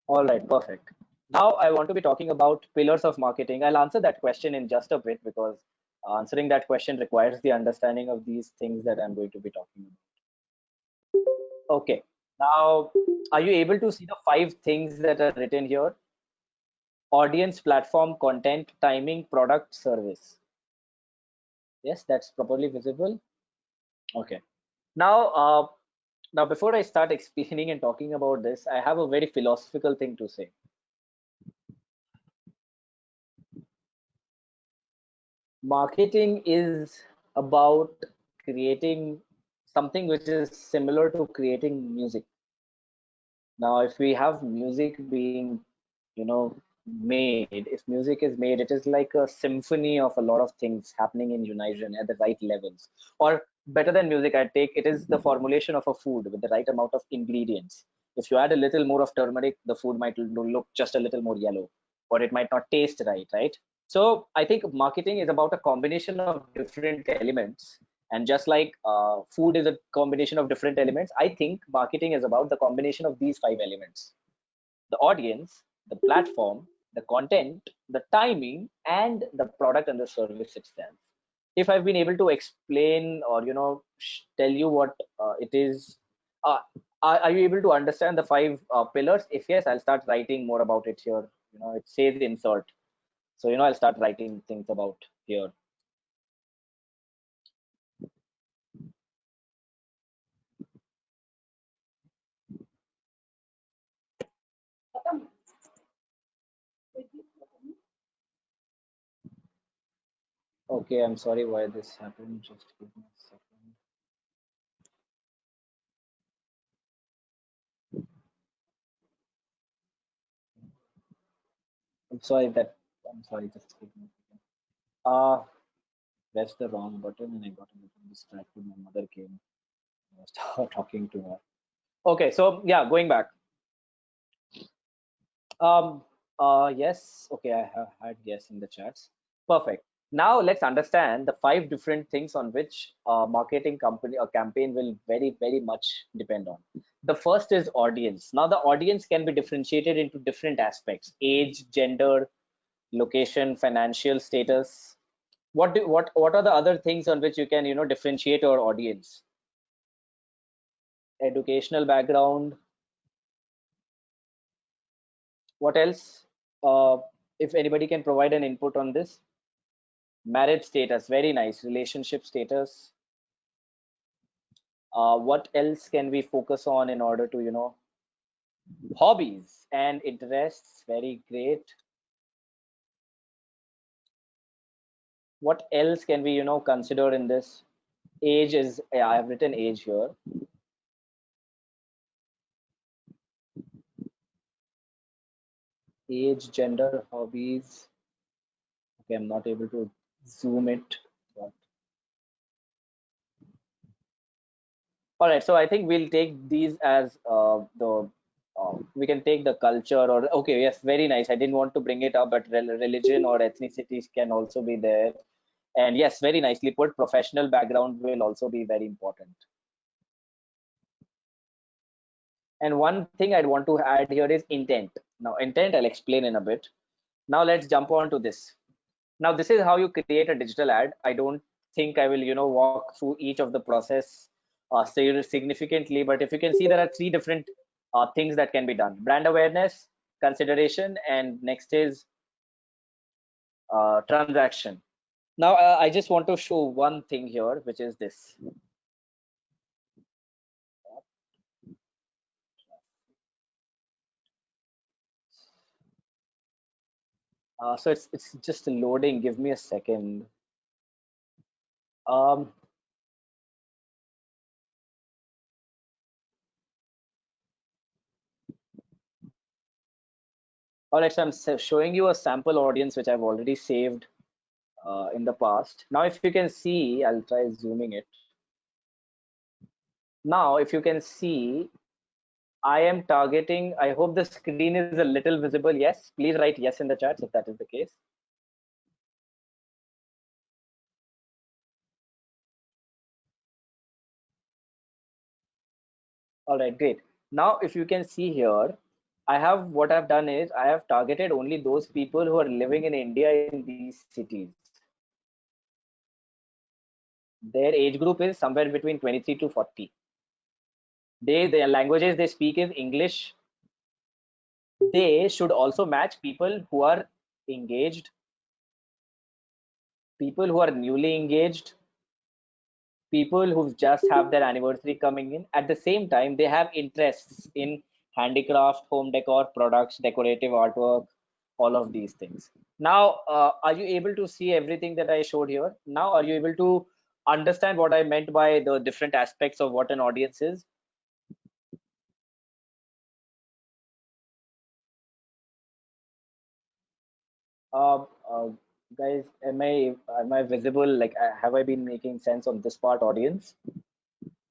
All right, perfect. Now I want to be talking about pillars of marketing. I'll answer that question in just a bit because answering that question requires the understanding of these things that I'm going to be talking about. Okay. Now, are you able to see the 5 things that are written here? Audience, platform, content, timing, product, service. Yes, that's properly visible. Okay. Now, now before I start explaining and talking about this, I have a very philosophical thing to say. Marketing is about creating something which is similar to creating music. Now, if we have music being, made, if music is made, it is like a symphony of a lot of things happening in unison at the right levels. Or better than music, I take it is the formulation of a food with the right amount of ingredients. If you add a little more of turmeric, the food might look just a little more yellow, or it might not taste right, right? So I think marketing is about a combination of different elements. And just like food is a combination of different elements, I think marketing is about the combination of these 5 elements: the audience, the platform, the content, the timing, and the product and the service itself. If I've been able to explain or tell you what it is, uh, are you able to understand the 5 pillars? If yes, I'll start writing more about it here. It says insert, so I'll start writing things about here. Okay, I'm sorry why this happened. Just give me a second. I'm sorry that I'm sorry. Just give me a second. Pressed the wrong button and I got a little distracted. My mother came. I was talking to her. Okay, so yeah, going back. Um. Yes. Okay, I have had yes in the chats. Perfect. Now let's understand the 5 different things on which a marketing company or campaign will very much depend on. The first is audience. Now the audience can be differentiated into different aspects: age, gender, location, financial status. What are the other things on which you can differentiate your audience? Educational background. What else? If anybody can provide an input on this. Marriage status, very nice. Relationship status. What else can we focus on in order to hobbies and interests? Very great. What else can we consider in this? Age is, yeah, I have written age here. Age, gender, hobbies. Okay, I'm not able to zoom it, but all right. So I think we'll take these as the we can take the culture or okay, yes, very nice. I didn't want to bring it up, but religion or ethnicities can also be there. And yes, very nicely put. Professional background will also be very important. And one thing I'd want to add here is intent. Now, intent I'll explain in a bit. Now let's jump on to this. Now this is how you create a digital ad. I don't think I will walk through each of the process significantly, but if you can see, there are 3 different things that can be done: brand awareness, consideration, and next is transaction. Now I just want to show one thing here, which is this. So it's just loading. Give me a second. Um, all right, so I'm showing you a sample audience which I've already saved in the past. Now, if you can see, I'll try zooming it. Now, if you can see, I am targeting, I hope the screen is a little visible. Yes, please write yes in the chat if that is the case. All right, great. Now, if you can see here, what I've done is I have targeted only those people who are living in India in these cities. Their age group is somewhere between 23 to 40. Their languages they speak is English. They should also match people who are engaged, people who are newly engaged, people who just have their anniversary coming in. At the same time, they have interests in handicraft, home decor, products, decorative artwork, all of these things. Now, are you able to see everything that I showed here? Now, are you able to understand what I meant by the different aspects of what an audience is? Uh, uh, Guys, am I visible? Like, have I been making sense on this part, audience?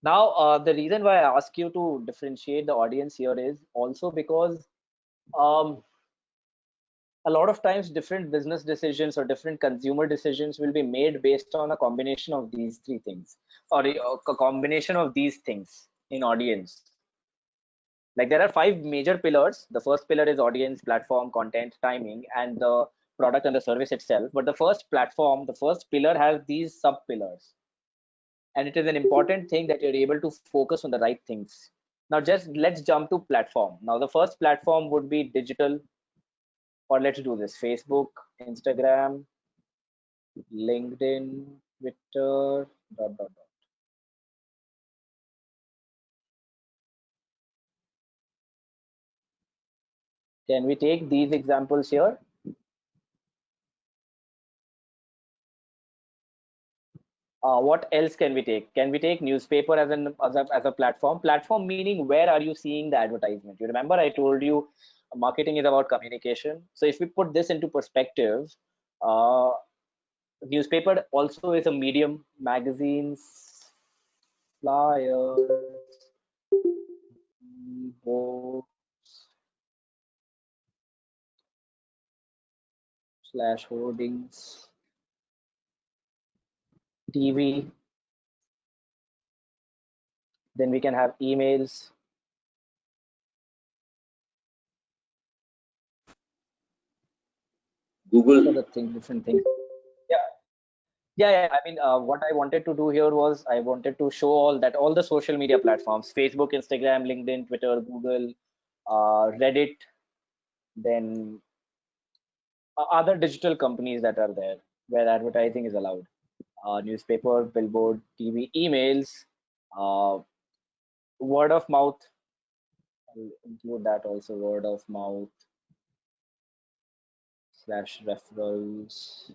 Now, the reason why I ask you to differentiate the audience here is also because um, a lot of times different business decisions or different consumer decisions will be made based on a combination of these three things, or a combination of these things in audience. Like there are five major pillars. The first pillar is audience, platform, content, timing, and the product and the service itself. But the first platform, the first pillar has these sub pillars. And it is an important thing that you're able to focus on the right things. Now just let's jump to platform. Now the first platform would be digital, or let's do this: Facebook, Instagram, LinkedIn, Twitter, dot, dot, dot. Can we take these examples here? What else can we take? Can we take newspaper as a platform? Platform meaning where are you seeing the advertisement? You remember I told you marketing is about communication. So if we put this into perspective, uh, newspaper also is a medium, magazines, flyers, books, slash hoardings, TV. Then we can have emails. Google. Other things, different things. Yeah. I mean, what I wanted to do here was I wanted to show all the social media platforms: Facebook, Instagram, LinkedIn, Twitter, Google, Reddit, then other digital companies that are there where advertising is allowed. Newspaper, billboard, TV, emails, uh, word of mouth. I'll include that also. Word of mouth slash referrals.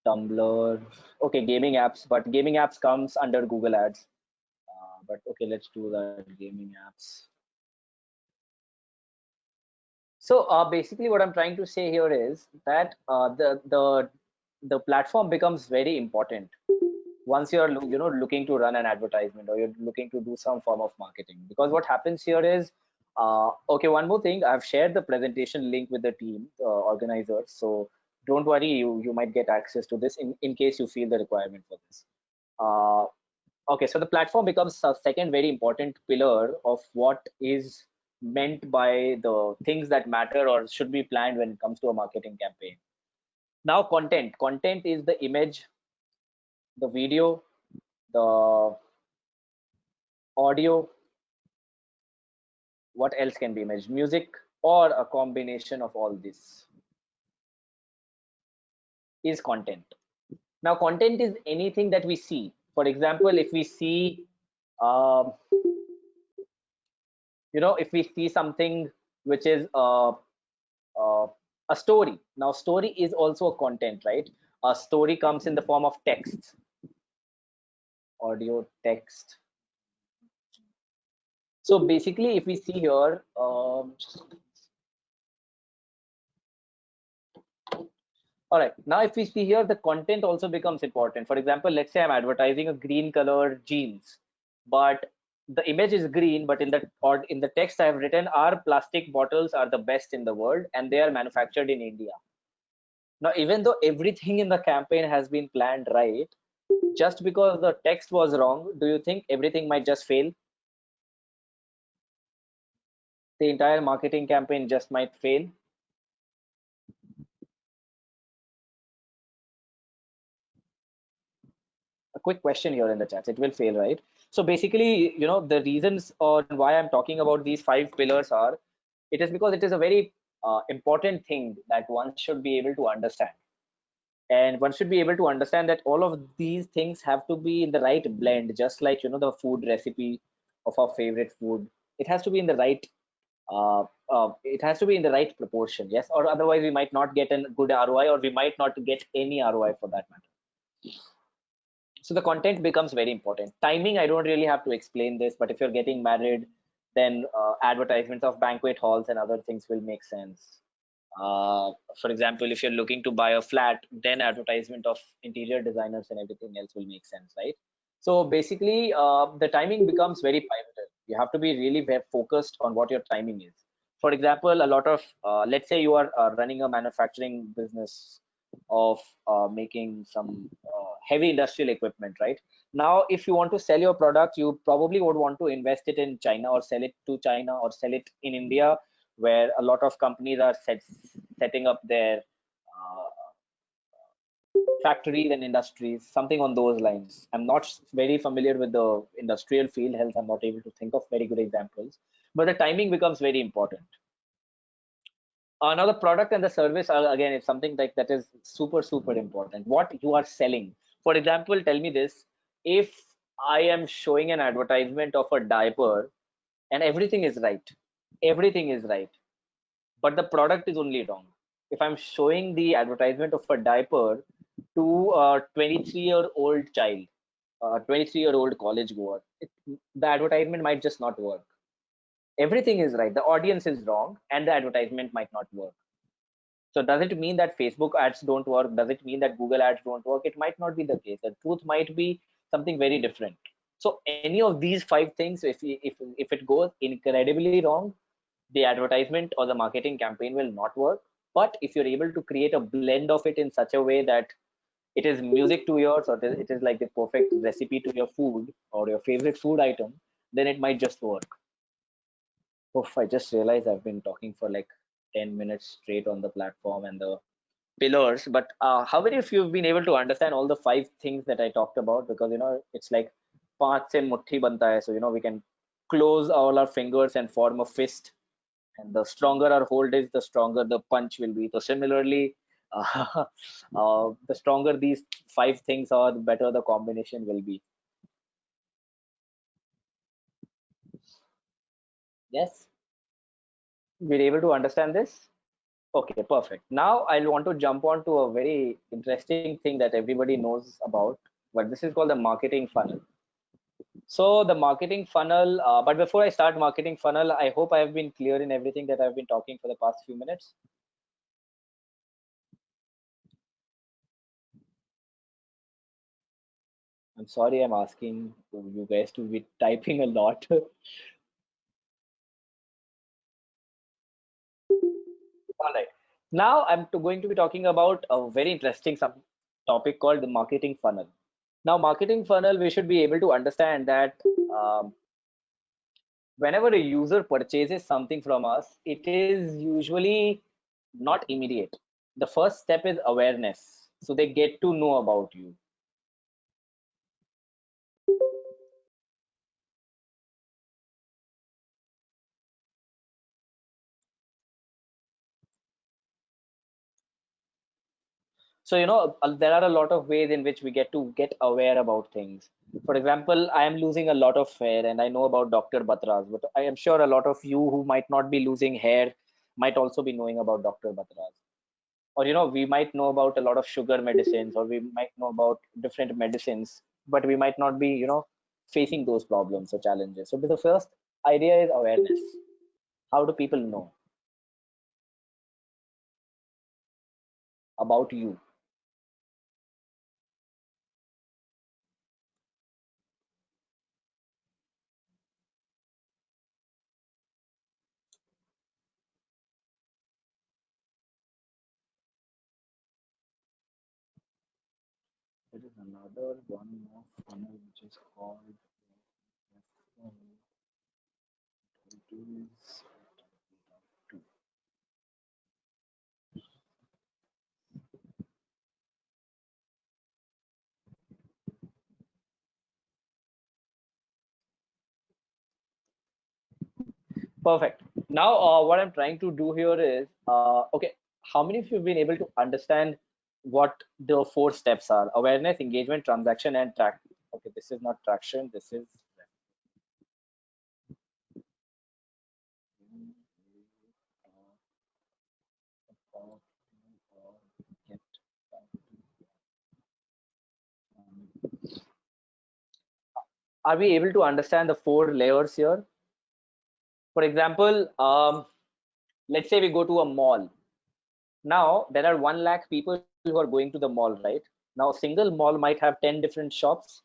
Tumblr. Okay, gaming apps, but gaming apps comes under Google Ads. But okay, let's do that. Gaming apps. So basically, what I'm trying to say here is that the platform becomes very important once you're looking to run an advertisement or you're looking to do some form of marketing. Because what happens here is okay. One more thing, I've shared the presentation link with the team, the organizers. So don't worry, you might get access to this in case you feel the requirement for this. Okay, so the platform becomes a second very important pillar of what is meant by the things that matter or should be planned when it comes to a marketing campaign. Now, content is the image, the video, the audio. What else can be image? Music, or a combination of all this is content. Now, content is anything that we see. For example, if we see um, if we see something which is a story. Now, story is also a content, right? A story comes in the form of text, audio, text. So basically, if we see here, all right, now if we see here, the content also becomes important. For example, let's say I'm advertising a green color jeans, but the image is green, but in the or in the text I've written, our plastic bottles are the best in the world and they are manufactured in India. Now, even though everything in the campaign has been planned right, just because the text was wrong, do you think everything might just fail? The entire marketing campaign just might fail. A quick question here in the chat. It will fail, right? So basically, the reasons on why I'm talking about these 5 pillars are, it is because it is a very important thing that one should be able to understand. And one should be able to understand that all of these things have to be in the right blend, just like, the food recipe of our favorite food. It has to be in the right it has to be in the right proportion, yes, or otherwise we might not get a good ROI, or we might not get any ROI for that matter. So the content becomes very important. Timing, I don't really have to explain this, but if you're getting married, then advertisements of banquet halls and other things will make sense. For example, if you're looking to buy a flat, then advertisement of interior designers and everything else will make sense, right? So basically, the timing becomes very pivotal. You have to be really very focused on what your timing is. For example, a lot of, let's say you are running a manufacturing business of making some heavy industrial equipment, right? Now, if you want to sell your product, you probably would want to invest it in China, or sell it to China, or sell it in India, where a lot of companies are setting up their factories and industries, something on those lines. I'm not very familiar with the industrial field, hence I'm not able to think of very good examples, but the timing becomes very important. Now the product and the service are, again, it's something like that is super important. What you are selling. For example, tell me this: if I am showing an advertisement of a diaper and everything is right, but the product is only wrong. If I'm showing the advertisement of a diaper to a 23-year-old child, a 23-year-old college goer, the advertisement might just not work. Everything is right, the audience is wrong, and the advertisement might not work. So does it mean that Facebook ads don't work? Does it mean that Google ads don't work? It might not be the case. The truth might be something very different. So any of these 5 things, if it goes incredibly wrong, the advertisement or the marketing campaign will not work. But if you're able to create a blend of it in such a way that it is music to yours, or it is like the perfect recipe to your food or your favorite food item, then it might just work. Oof, I just realized I've been talking for like 10 minutes straight on the platform and the pillars. But how many of you have been able to understand all the 5 things that I talked about? Because it's like पांच से मुट्ठी बनता है, so we can close all our fingers and form a fist, and the stronger our hold is, the stronger the punch will be. So similarly, the stronger these 5 things are, the better the combination will be. Yes, we're able to understand this. Okay, perfect. Now I'll want to jump on to a very interesting thing that everybody knows about, but this is called the marketing funnel. So the marketing funnel, but before I start marketing funnel, I hope I have been clear in everything that I've been talking for the past few minutes. I'm sorry, I'm asking you guys to be typing a lot. All right. Now I'm going to be talking about a very interesting topic called the marketing funnel. Now, marketing funnel, we should be able to understand that whenever a user purchases something from us, it is usually not immediate. The first step is awareness. So they get to know about you. So there are a lot of ways in which we get to get aware about things. For example, I am losing a lot of hair and I know about Dr. Batras, but I am sure a lot of you who might not be losing hair might also be knowing about Dr. Batras. Or, we might know about a lot of sugar medicines, or we might know about different medicines, but we might not be, facing those problems or challenges. So the first idea is awareness. How do people know about you? There is another one more funnel which is called it is perfect. Now, what I'm trying to do here is, okay, how many of you have been able to understand what the four steps are? Awareness, engagement, transaction, and track. Okay, this is not traction. This is are we able to understand the four layers here? For example, let's say we go to a mall. Now there are 1 lakh people who are going to the mall, right? Now a single mall might have 10 different shops.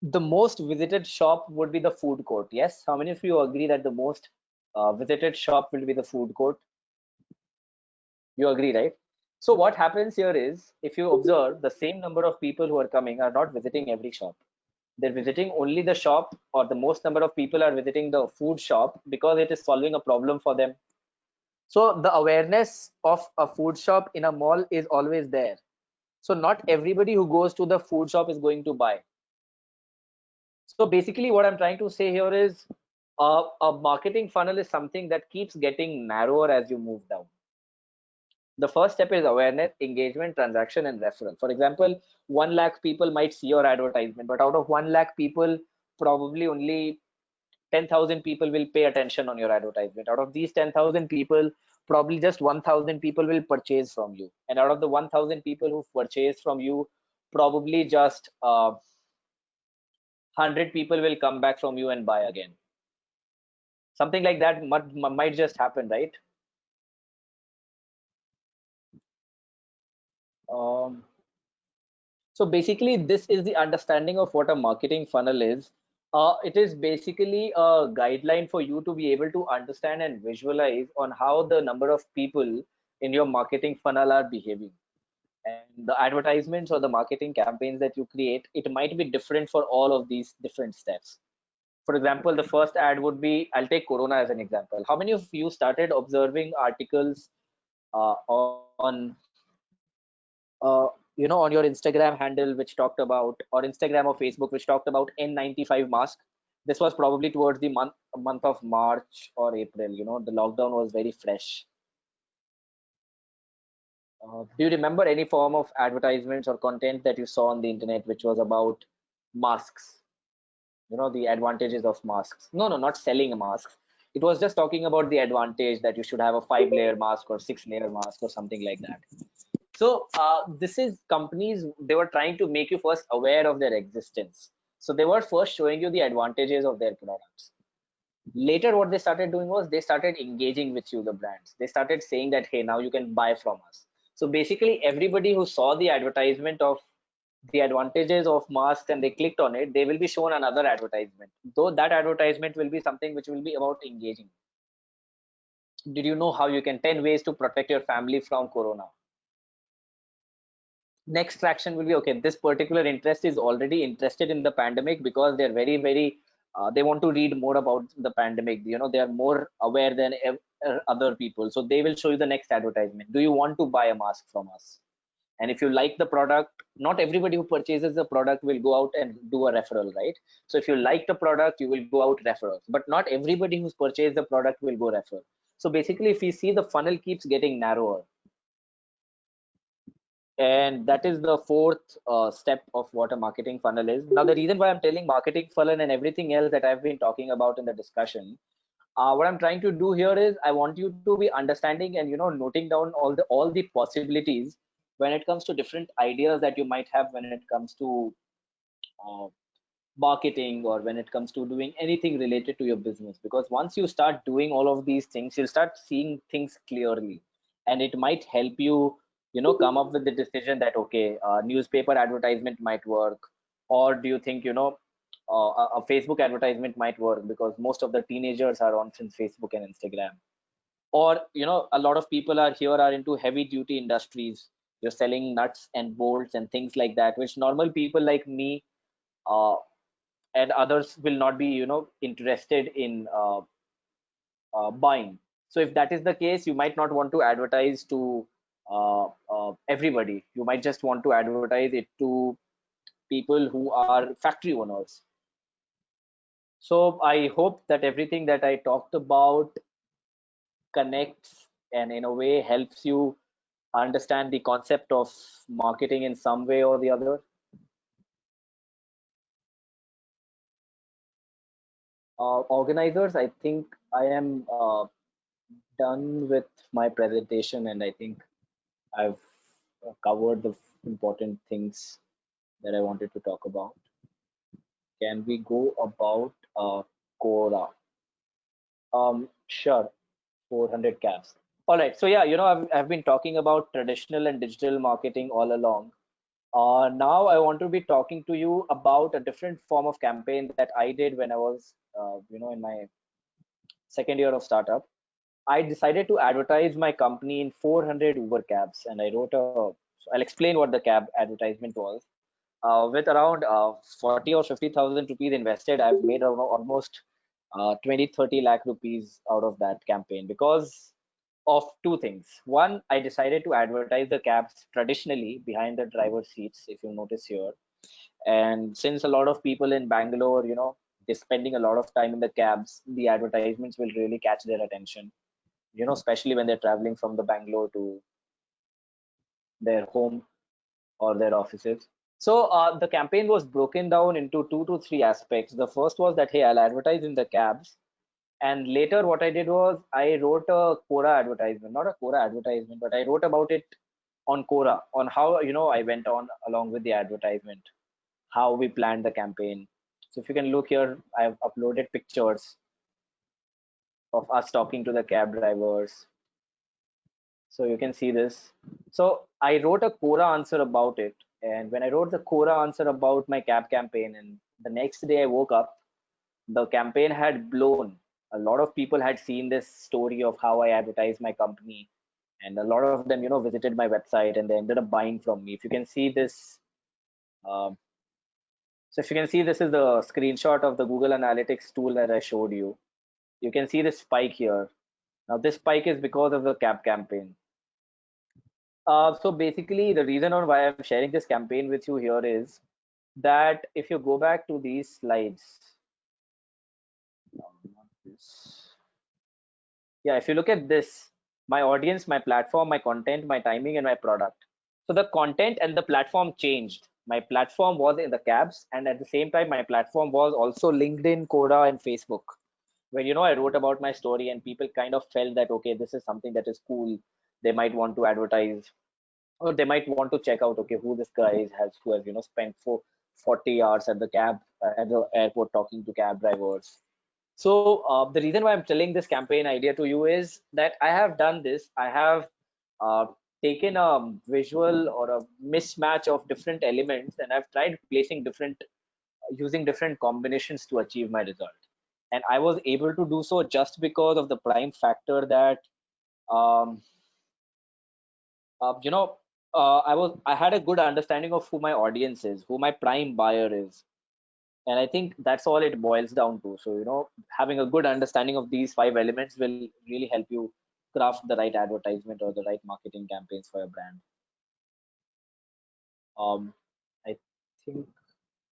The most visited shop would be the food court. Yes, how many of you agree that the most visited shop will be the food court? You agree, right? So what happens here is, if you observe, the same number of people who are coming are not visiting every shop. They're visiting only the shop, or the most number of people are visiting the food shop because it is solving a problem for them. So the awareness of a food shop in a mall is always there. So not everybody who goes to the food shop is going to buy. So basically what I'm trying to say here is, a marketing funnel is something that keeps getting narrower as you move down. The first step is awareness, engagement, transaction, and referral. For example, 1 lakh people might see your advertisement, but out of 1 lakh people, probably only 10,000 people will pay attention on your advertisement. Out of these 10,000 people, probably just 1,000 people will purchase from you. And out of the 1,000 people who purchase from you, probably just 100 people will come back from you and buy again. Something like that might just happen, right? So basically, this is the understanding of what a marketing funnel is. It is basically a guideline for you to be able to understand and visualize on how the number of people in your marketing funnel are behaving. And the advertisements or the marketing campaigns that you create, it might be different for all of these different steps. For example, the first ad would be, I'll take Corona as an example. How many of you started observing articles on on your Instagram handle which talked about, or Instagram or Facebook which talked about N95 mask? This was probably towards the month of March or April. The lockdown was very fresh. Do you remember any form of advertisements or content that you saw on the internet which was about masks? The advantages of masks. No, not selling masks. It was just talking about the advantage that you should have a 5-layer mask or 6-layer mask or something like that. So this is companies, they were trying to make you first aware of their existence. So they were first showing you the advantages of their products. Later, what they started doing was they started engaging with you, the brands. They started saying that, hey, now you can buy from us. So basically, everybody who saw the advertisement of the advantages of masks and they clicked on it, they will be shown another advertisement. Though that advertisement will be something which will be about engaging. Did you know how you can 10 ways to protect your family from Corona? Next traction will be, okay, this particular interest is already interested in the pandemic because they're very they want to read more about the pandemic. They are more aware than other people, so they will show you the next advertisement. Do you want to buy a mask from us? And if you like the product, not everybody who purchases the product will go out and do a referral, right? So if you like the product, you will go out referrals, but not everybody who's purchased the product will go refer. So basically, if we see, the funnel keeps getting narrower. And that is the fourth step of what a marketing funnel is. Now, the reason why I'm telling marketing funnel and everything else that I've been talking about in the discussion what I'm trying to do here is I want you to be understanding and noting down all the possibilities when it comes to different ideas that you might have when it comes to uh, marketing, or when it comes to doing anything related to your business. Because once you start doing all of these things, you'll start seeing things clearly, and it might help you come up with the decision that, okay, newspaper advertisement might work, or do you think a Facebook advertisement might work, because most of the teenagers are on Facebook and Instagram. Or a lot of people are into heavy duty industries. You're selling nuts and bolts and things like that, which normal people like me uh, and others will not be interested in buying. So if that is the case, you might not want to advertise to everybody. You might just want to advertise it to people who are factory owners. So I hope that everything that I talked about connects and in a way helps you understand the concept of marketing in some way or the other. Organizers, I think I am done with my presentation, and I think I've covered the important things that I wanted to talk about. Can we go about Quora? Sure, 400 caps. All right, so yeah, I've been talking about traditional and digital marketing all along. Now I want to be talking to you about a different form of campaign that I did when I was, in my second year of startup. I decided to advertise my company in 400 Uber cabs, and I wrote a. So I'll explain what the cab advertisement was. With around 40 or 50,000 rupees invested, I've made almost 20, 30 lakh rupees out of that campaign because of two things. One, I decided to advertise the cabs traditionally behind the driver's seats, if you notice here. And since a lot of people in Bangalore, they're spending a lot of time in the cabs, the advertisements will really catch their attention, especially when they're traveling from the Bangalore to their home or their offices. So the campaign was broken down into 2 to 3 aspects. The first was that, hey, I'll advertise in the cabs. And later what I did was I wrote a Quora advertisement, not a Quora advertisement, but I wrote about it on Quora, on how, I went on along with the advertisement, how we planned the campaign. So if you can look here, I've uploaded pictures of us talking to the cab drivers. So you can see this. So I wrote a Quora answer about it. And when I wrote the Quora answer about my cab campaign, and the next day I woke up, the campaign had blown. A lot of people had seen this story of how I advertise my company, and a lot of them, visited my website and they ended up buying from me. If you can see this, um, so if you can see, this is the screenshot of the Google Analytics tool that I showed you. You can see this spike here. Now this spike is because of the cab campaign. So basically, the reason on why I'm sharing this campaign with you here is that if you go back to these slides, not this. Yeah, if you look at this, my audience, my platform, my content, my timing, and my product. So the content and the platform changed. My platform was in the cabs, and at the same time, my platform was also LinkedIn, Quora, and Facebook. When I wrote about my story, and people kind of felt that, okay, this is something that is cool. They might want to advertise, or they might want to check out, okay, who this guy who has spent 40 hours at the at the airport talking to cab drivers. So the reason why I'm telling this campaign idea to you is that I have done this. I have uh, taken a visual or a mismatch of different elements, and I've tried placing using different combinations to achieve my result. And I was able to do so just because of the prime factor that um, I had a good understanding of who my audience is, who my prime buyer is. And I think that's all it boils down to. So, having a good understanding of these 5 elements will really help you craft the right advertisement or the right marketing campaigns for your brand. I think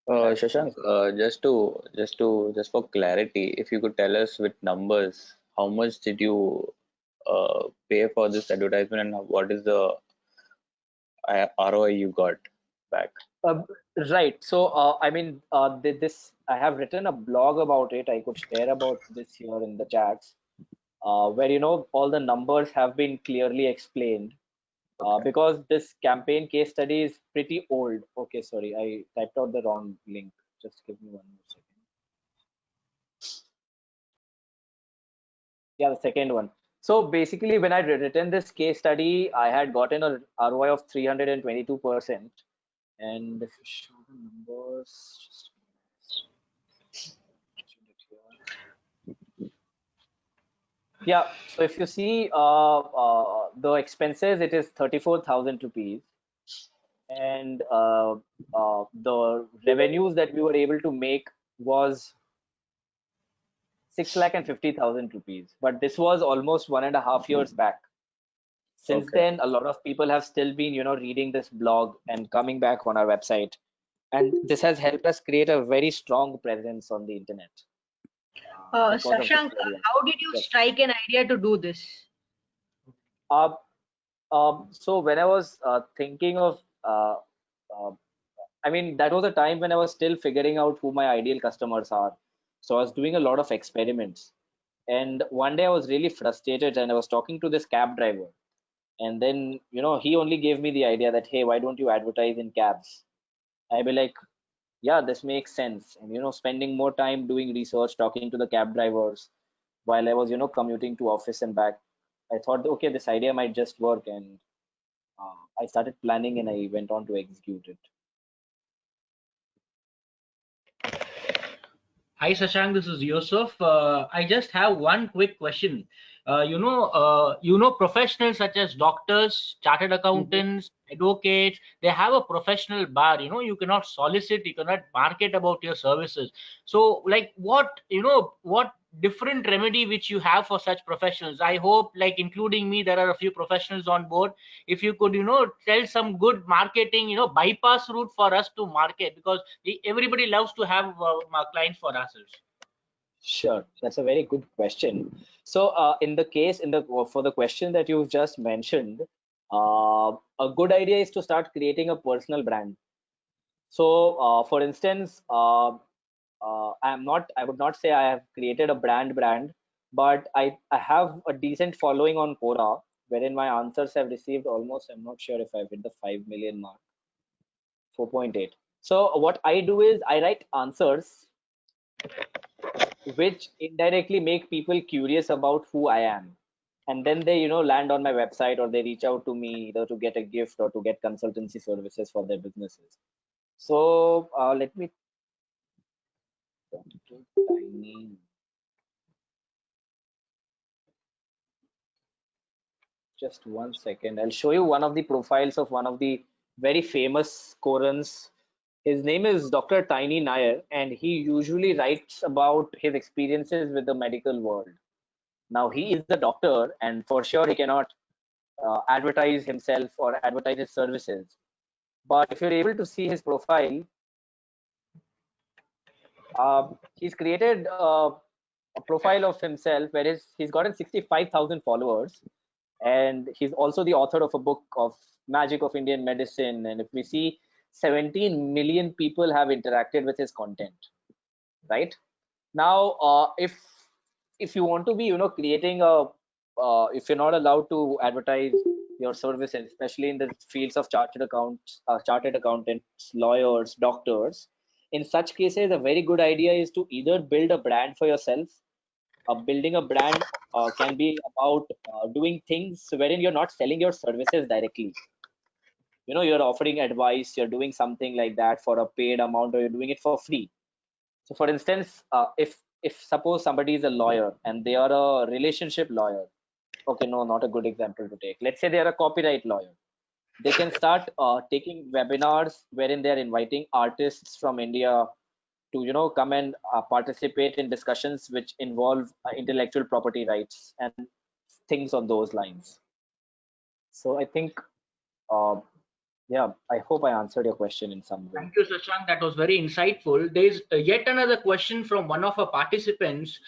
Shashank, just for clarity, if you could tell us with numbers, how much did you pay for this advertisement, and what is the ROI you got? back. Right. So, I mean, this I have written a blog about it. I could share about this here in the chats, where all the numbers have been clearly explained. Okay. Because this campaign case study is pretty old. Okay, sorry, I typed out the wrong link. Just give me one more second. Yeah, the second one. So basically, when I written this case study, I had gotten a ROI of 322%. And if you show the numbers, yeah. So if you see the expenses, it is 34,000 rupees, and the revenues that we were able to make was 6,50,000 rupees. But this was almost 1.5 years back. Since Okay. then, a lot of people have still been, reading this blog and coming back on our website. And this has helped us create a very strong presence on the internet because of this Shashank, area. how did you Yes. strike an idea to do this? Uh, so when I was thinking of, uh, I mean, that was a time when I was still figuring out who my ideal customers are. So I was doing a lot of experiments. And one day I was really frustrated and I was talking to this cab driver. And then, he only gave me the idea that, hey, why don't you advertise in cabs? I'd be like, yeah, this makes sense. And, spending more time doing research, talking to the cab drivers while I was, commuting to office and back. I thought, okay, this idea might just work. And I started planning and I went on to execute it. Hi Shashank, this is Yusuf. I just have one quick question. Professionals such as doctors, chartered accountants, advocates, they have a professional bar. You cannot solicit, you cannot market about your services. So, like, what different remedy which you have for such professionals? I hope, like, including me, there are a few professionals on board. If you could, tell some good marketing, bypass route for us to market, because everybody loves to have clients for ourselves. Sure, that's a very good question. So, for the question that you've just mentioned, a good idea is to start creating a personal brand. So, for instance, I would not say I have created a brand, but I have a decent following on Quora, wherein my answers have received almost, I'm not sure if I've hit the 5 million mark, 4.8. So, what I do is I write answers which indirectly make people curious about who I am. And then they, land on my website or they reach out to me either to get a gift or to get consultancy services for their businesses. So let me tiny. Just 1 second. I'll show you one of the profiles of one of the very famous Korans. His name is Dr. Tiny Nair, and he usually writes about his experiences with the medical world. Now, he is a doctor, and for sure, he cannot advertise himself or advertise his services. But if you're able to see his profile, he's created a profile of himself where he's gotten 65,000 followers, and he's also the author of a book of Magic of Indian Medicine. And if we see, 17 million people have interacted with his content. Right now, if you want to be, creating a if you're not allowed to advertise your services, especially in the fields of chartered accountants, lawyers, doctors, in such cases, a very good idea is to either build a brand for yourself. Building a brand can be about doing things wherein you're not selling your services directly. You're offering advice, you're doing something like that for a paid amount, or you're doing it for free. So, for instance, if suppose somebody is a lawyer and they are a relationship lawyer, okay, no, not a good example to take. Let's say they are a copyright lawyer. They can start taking webinars wherein they are inviting artists from India to come and participate in discussions which involve intellectual property rights and things on those lines. So I think uh, Yeah, I hope I answered your question in some way. Thank you, Shashank. That was very insightful. There's yet another question from one of our participants.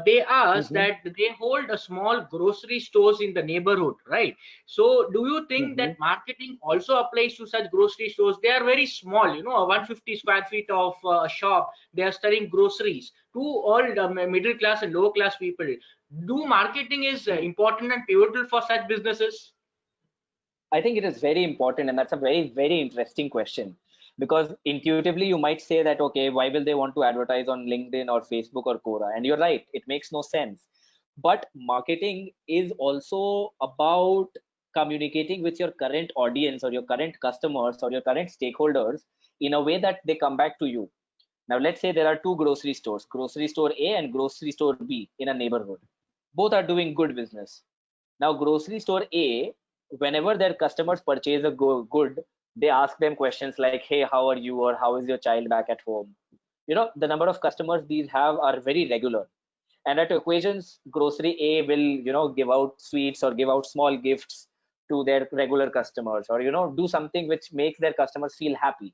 They asked Mm-hmm. that they hold a small grocery stores in the neighborhood, right? So, do you think Mm-hmm. that marketing also applies to such grocery stores? They are very small, a 150 square feet of shop. They are selling groceries to all middle class and lower class people. Do marketing is important and pivotal for such businesses? I think it is very important, and that's a very, very interesting question. Because intuitively, you might say that, okay, why will they want to advertise on LinkedIn or Facebook or Quora? And you're right, it makes no sense. But marketing is also about communicating with your current audience or your current customers or your current stakeholders in a way that they come back to you. Now, let's say there are two grocery stores, grocery store A and grocery store B in a neighborhood. Both are doing good business. Now, grocery store A, whenever their customers purchase a good, they ask them questions like, "Hey, how are you?" or "How is your child back at home?" The number of customers these have are very regular. And at occasions, grocery A will, give out sweets or give out small gifts to their regular customers, or do something which makes their customers feel happy.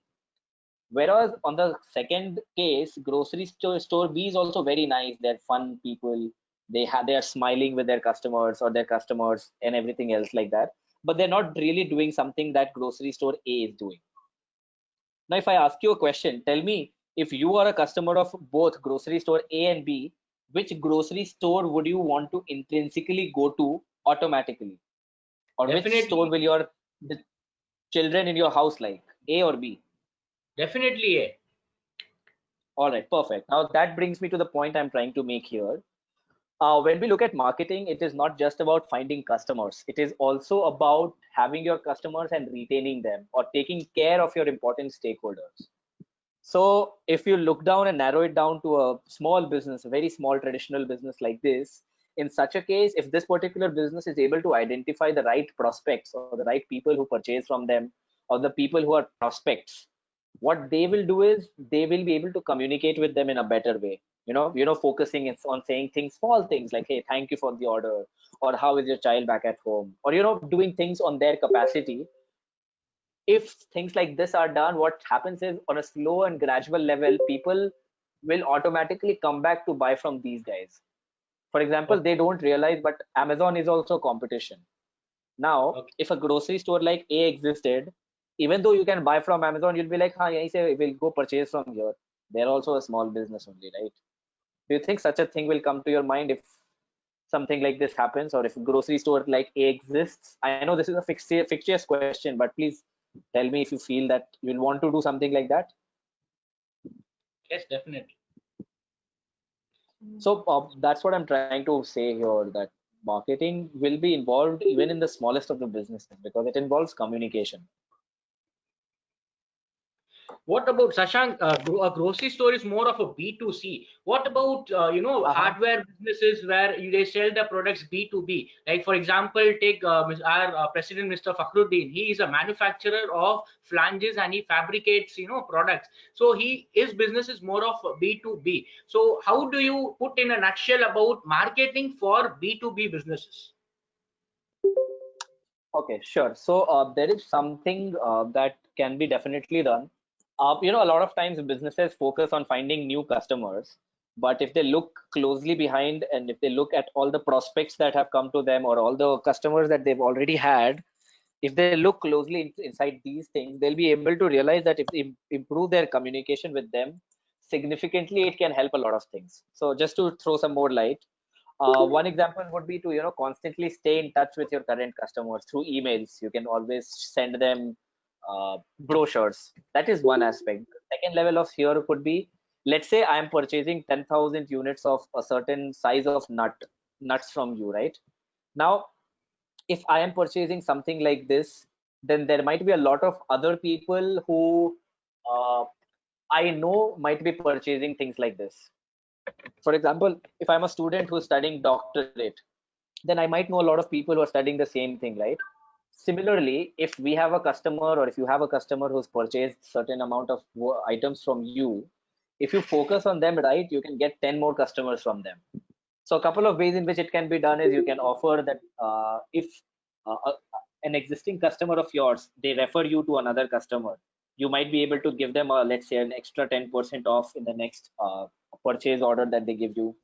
Whereas on the second case, grocery store B is also very nice. They're fun people. They are smiling with their customers or their customers and everything else like that. But they're not really doing something that grocery store A is doing. Now, if I ask you a question, tell me, if you are a customer of both grocery store A and B, which grocery store would you want to intrinsically go to automatically? Or which store Definitely, will the children in your house like, A or B? definitely. All right, perfect. Now that brings me to the point I'm trying to make here. When we look at marketing, it is not just about finding customers. It is also about having your customers and retaining them or taking care of your important stakeholders. So if you look down and narrow it down to a small business, a very small traditional business like this, in such a case, if this particular business is able to identify the right prospects or the right people who purchase from them or the people who are prospects, what they will do is they will be able to communicate with them in a better way. Focusing on saying things, small things like, "Hey, thank you for the order," or "How is your child back at home?" or doing things on their capacity. If things like this are done, what happens is on a slow and gradual level, people will automatically come back to buy from these guys. For example, Okay. they don't realize, but Amazon is also competition. Now, Okay. if a grocery store like A existed, even though you can buy from Amazon, you'll be like, "Huh, yahi se we'll go purchase from here." They're also a small business only, right? Do you think such a thing will come to your mind if something like this happens, or if a grocery store like A exists? I know this is a fictitious question, but please tell me if you feel that you'll want to do something like that. Yes, definitely. So that's what I'm trying to say here, that marketing will be involved even in the smallest of the businesses because it involves communication. What about Sashank? A grocery store is more of a B2C. What about Uh-huh. hardware businesses where they sell the products B2B? Like for example, take our president, Mr. Fakhruddin. He is a manufacturer of flanges and he fabricates products. So his business is more of B2B. So how do you put in a nutshell about marketing for B2B businesses? Okay, sure. So there is something that can be definitely done. A lot of times businesses focus on finding new customers, but if they look closely behind and if they look at all the prospects that have come to them or all the customers that they've already had, if they look closely inside these things, they'll be able to realize that if they improve their communication with them significantly, it can help a lot of things. So just to throw some more light, one example would be to constantly stay in touch with your current customers through emails. You can always send them brochures. That is one aspect. The second level of here could be, let's say I am purchasing 10,000 units of a certain size of nuts from you, right? Now, if I am purchasing something like this, then there might be a lot of other people who uh, I know might be purchasing things like this. For example, if I'm a student who's studying doctorate, then I might know a lot of people who are studying the same thing, right? Similarly, if we have a customer or if you have a customer who's purchased certain amount of items from you, if you focus on them, right, you can get 10 more customers from them. So a couple of ways in which it can be done is you can offer that if uh, an existing customer of yours, they refer you to another customer, you might be able to give them a, let's say, an extra 10% off in the next purchase order that they give you.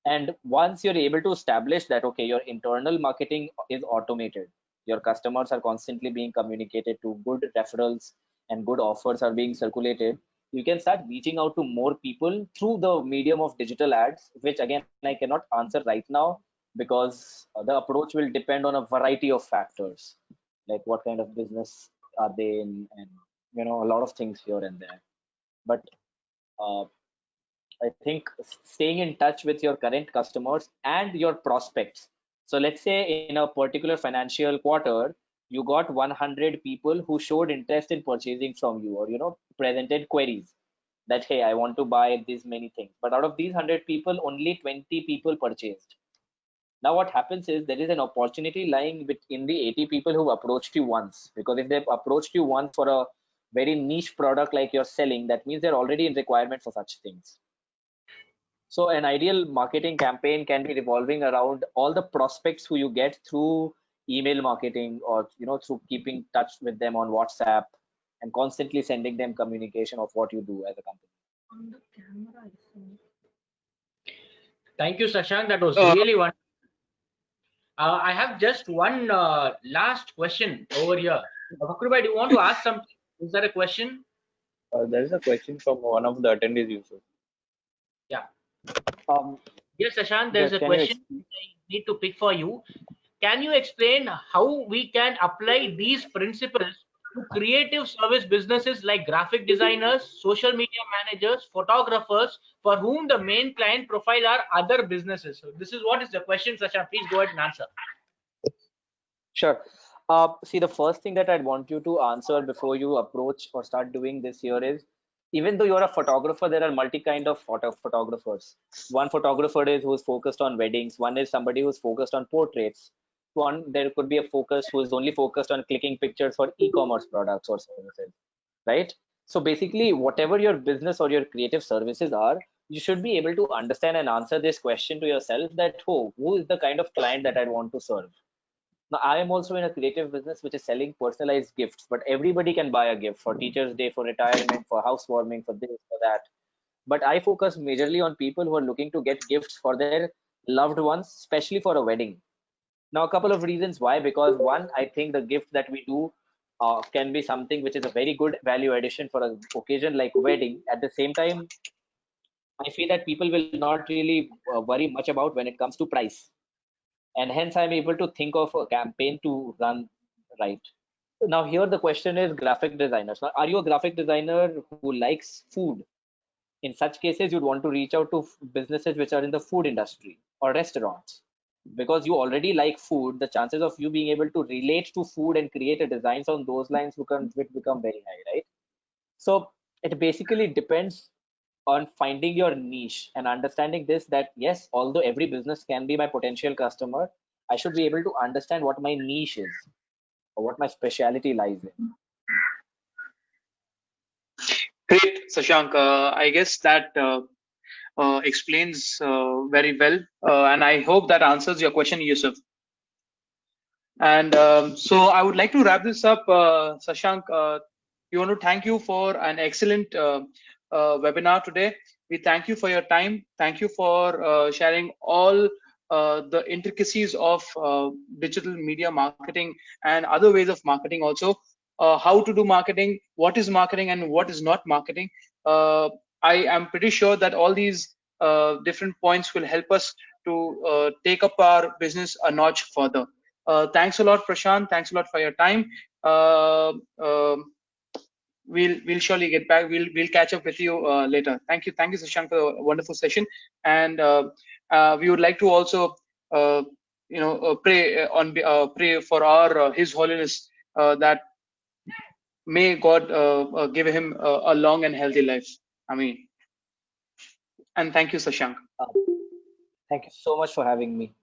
And once you're able to establish that, okay, your internal marketing is automated, your customers are constantly being communicated to, good referrals and good offers are being circulated, you can start reaching out to more people through the medium of digital ads, which again I cannot answer right now because the approach will depend on a variety of factors, like what kind of business are they in, and a lot of things here and there. But uh, I think staying in touch with your current customers and your prospects. So let's say in a particular financial quarter, you got 100 people who showed interest in purchasing from you, or presented queries that, hey, I want to buy these many things. But out of these 100 people, only 20 people purchased. Now what happens is there is an opportunity lying within the 80 people who approached you once, because if they've approached you once for a very niche product like you're selling, that means they're already in requirement for such things. So an ideal marketing campaign can be revolving around all the prospects who you get through email marketing, or through keeping touch with them on WhatsApp and constantly sending them communication of what you do as a company. Thank you, Shashank. That was really wonderful. I have just one last question over here. Fakhru, do you want to ask something? Is there a question? There is a question from one of the attendees, Yusuf. Yeah. Um, Yes, Shashank, there's a can you question I need to pick for you. Can you explain how we can apply these principles to creative service businesses like graphic designers, social media managers, photographers, for whom the main client profile are other businesses? So this is what is the question, Shashank. Please go ahead and answer. Sure. See, the first thing that I'd want you to answer before you approach or start doing this here is, even though you're a photographer, there are multi kind of photographers. One photographer is who's focused on weddings. One is somebody who's focused on portraits. One, there could be a focus who is only focused on clicking pictures for e-commerce products or services, right? So basically, whatever your business or your creative services are, you should be able to understand and answer this question to yourself that, oh, who is the kind of client that I want to serve? Now, I am also in a creative business which is selling personalized gifts, but everybody can buy a gift for Teachers' Day, for retirement, for housewarming, for this, for that. But I focus majorly on people who are looking to get gifts for their loved ones, especially for a wedding. Now, a couple of reasons why. Because one, I think the gift that we do can be something which is a very good value addition for an occasion like wedding. At the same time, I feel that people will not really worry much about when it comes to price, and hence I'm able to think of a campaign to run right. Now here the question is graphic designers. Now, are you a graphic designer who likes food? In such cases, you'd want to reach out to businesses which are in the food industry or restaurants, because you already like food. The chances of you being able to relate to food and create a designs on those lines become very high, right? So it basically depends on finding your niche and understanding this, that yes, although every business can be my potential customer, I should be able to understand what my niche is or what my specialty lies in. Great, Sashank. I guess that explains very well, and I hope that answers your question, Yusuf. And so I would like to wrap this up, Sashank. We want to thank you for an excellent webinar today. We thank you for your time. Thank you for sharing all the intricacies of digital media marketing and other ways of marketing also. How to do marketing, what is marketing and what is not marketing. I am pretty sure that all these different points will help us to take up our business a notch further. Thanks a lot, Prashant. Thanks a lot for your time. We'll surely get back. We'll catch up with you later. Thank you, Sashank, for a wonderful session. And we would like to also, pray for our His Holiness, that may God give him a long and healthy life. I mean, and thank you, Sashank. Thank you so much for having me.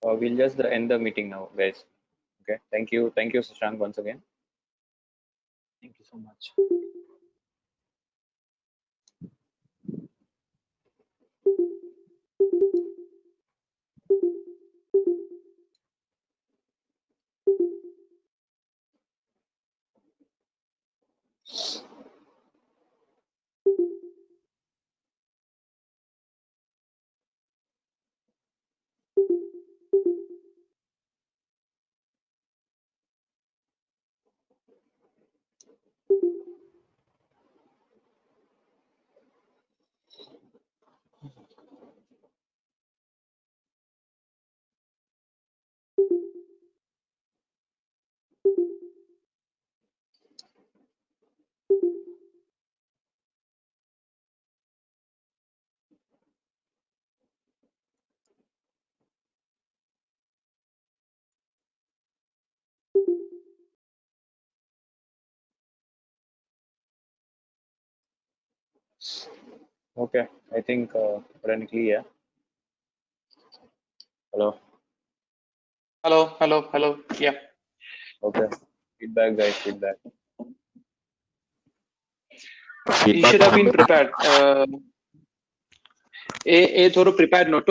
We'll just end the meeting now, guys. Okay. Thank you, Sashank, once again. Thank you so much. Okay, I think currently, yeah. Hello. Hello. Yeah. Okay. Feedback, guys. Feedback. You should have been prepared. ये थोड़ा prepared note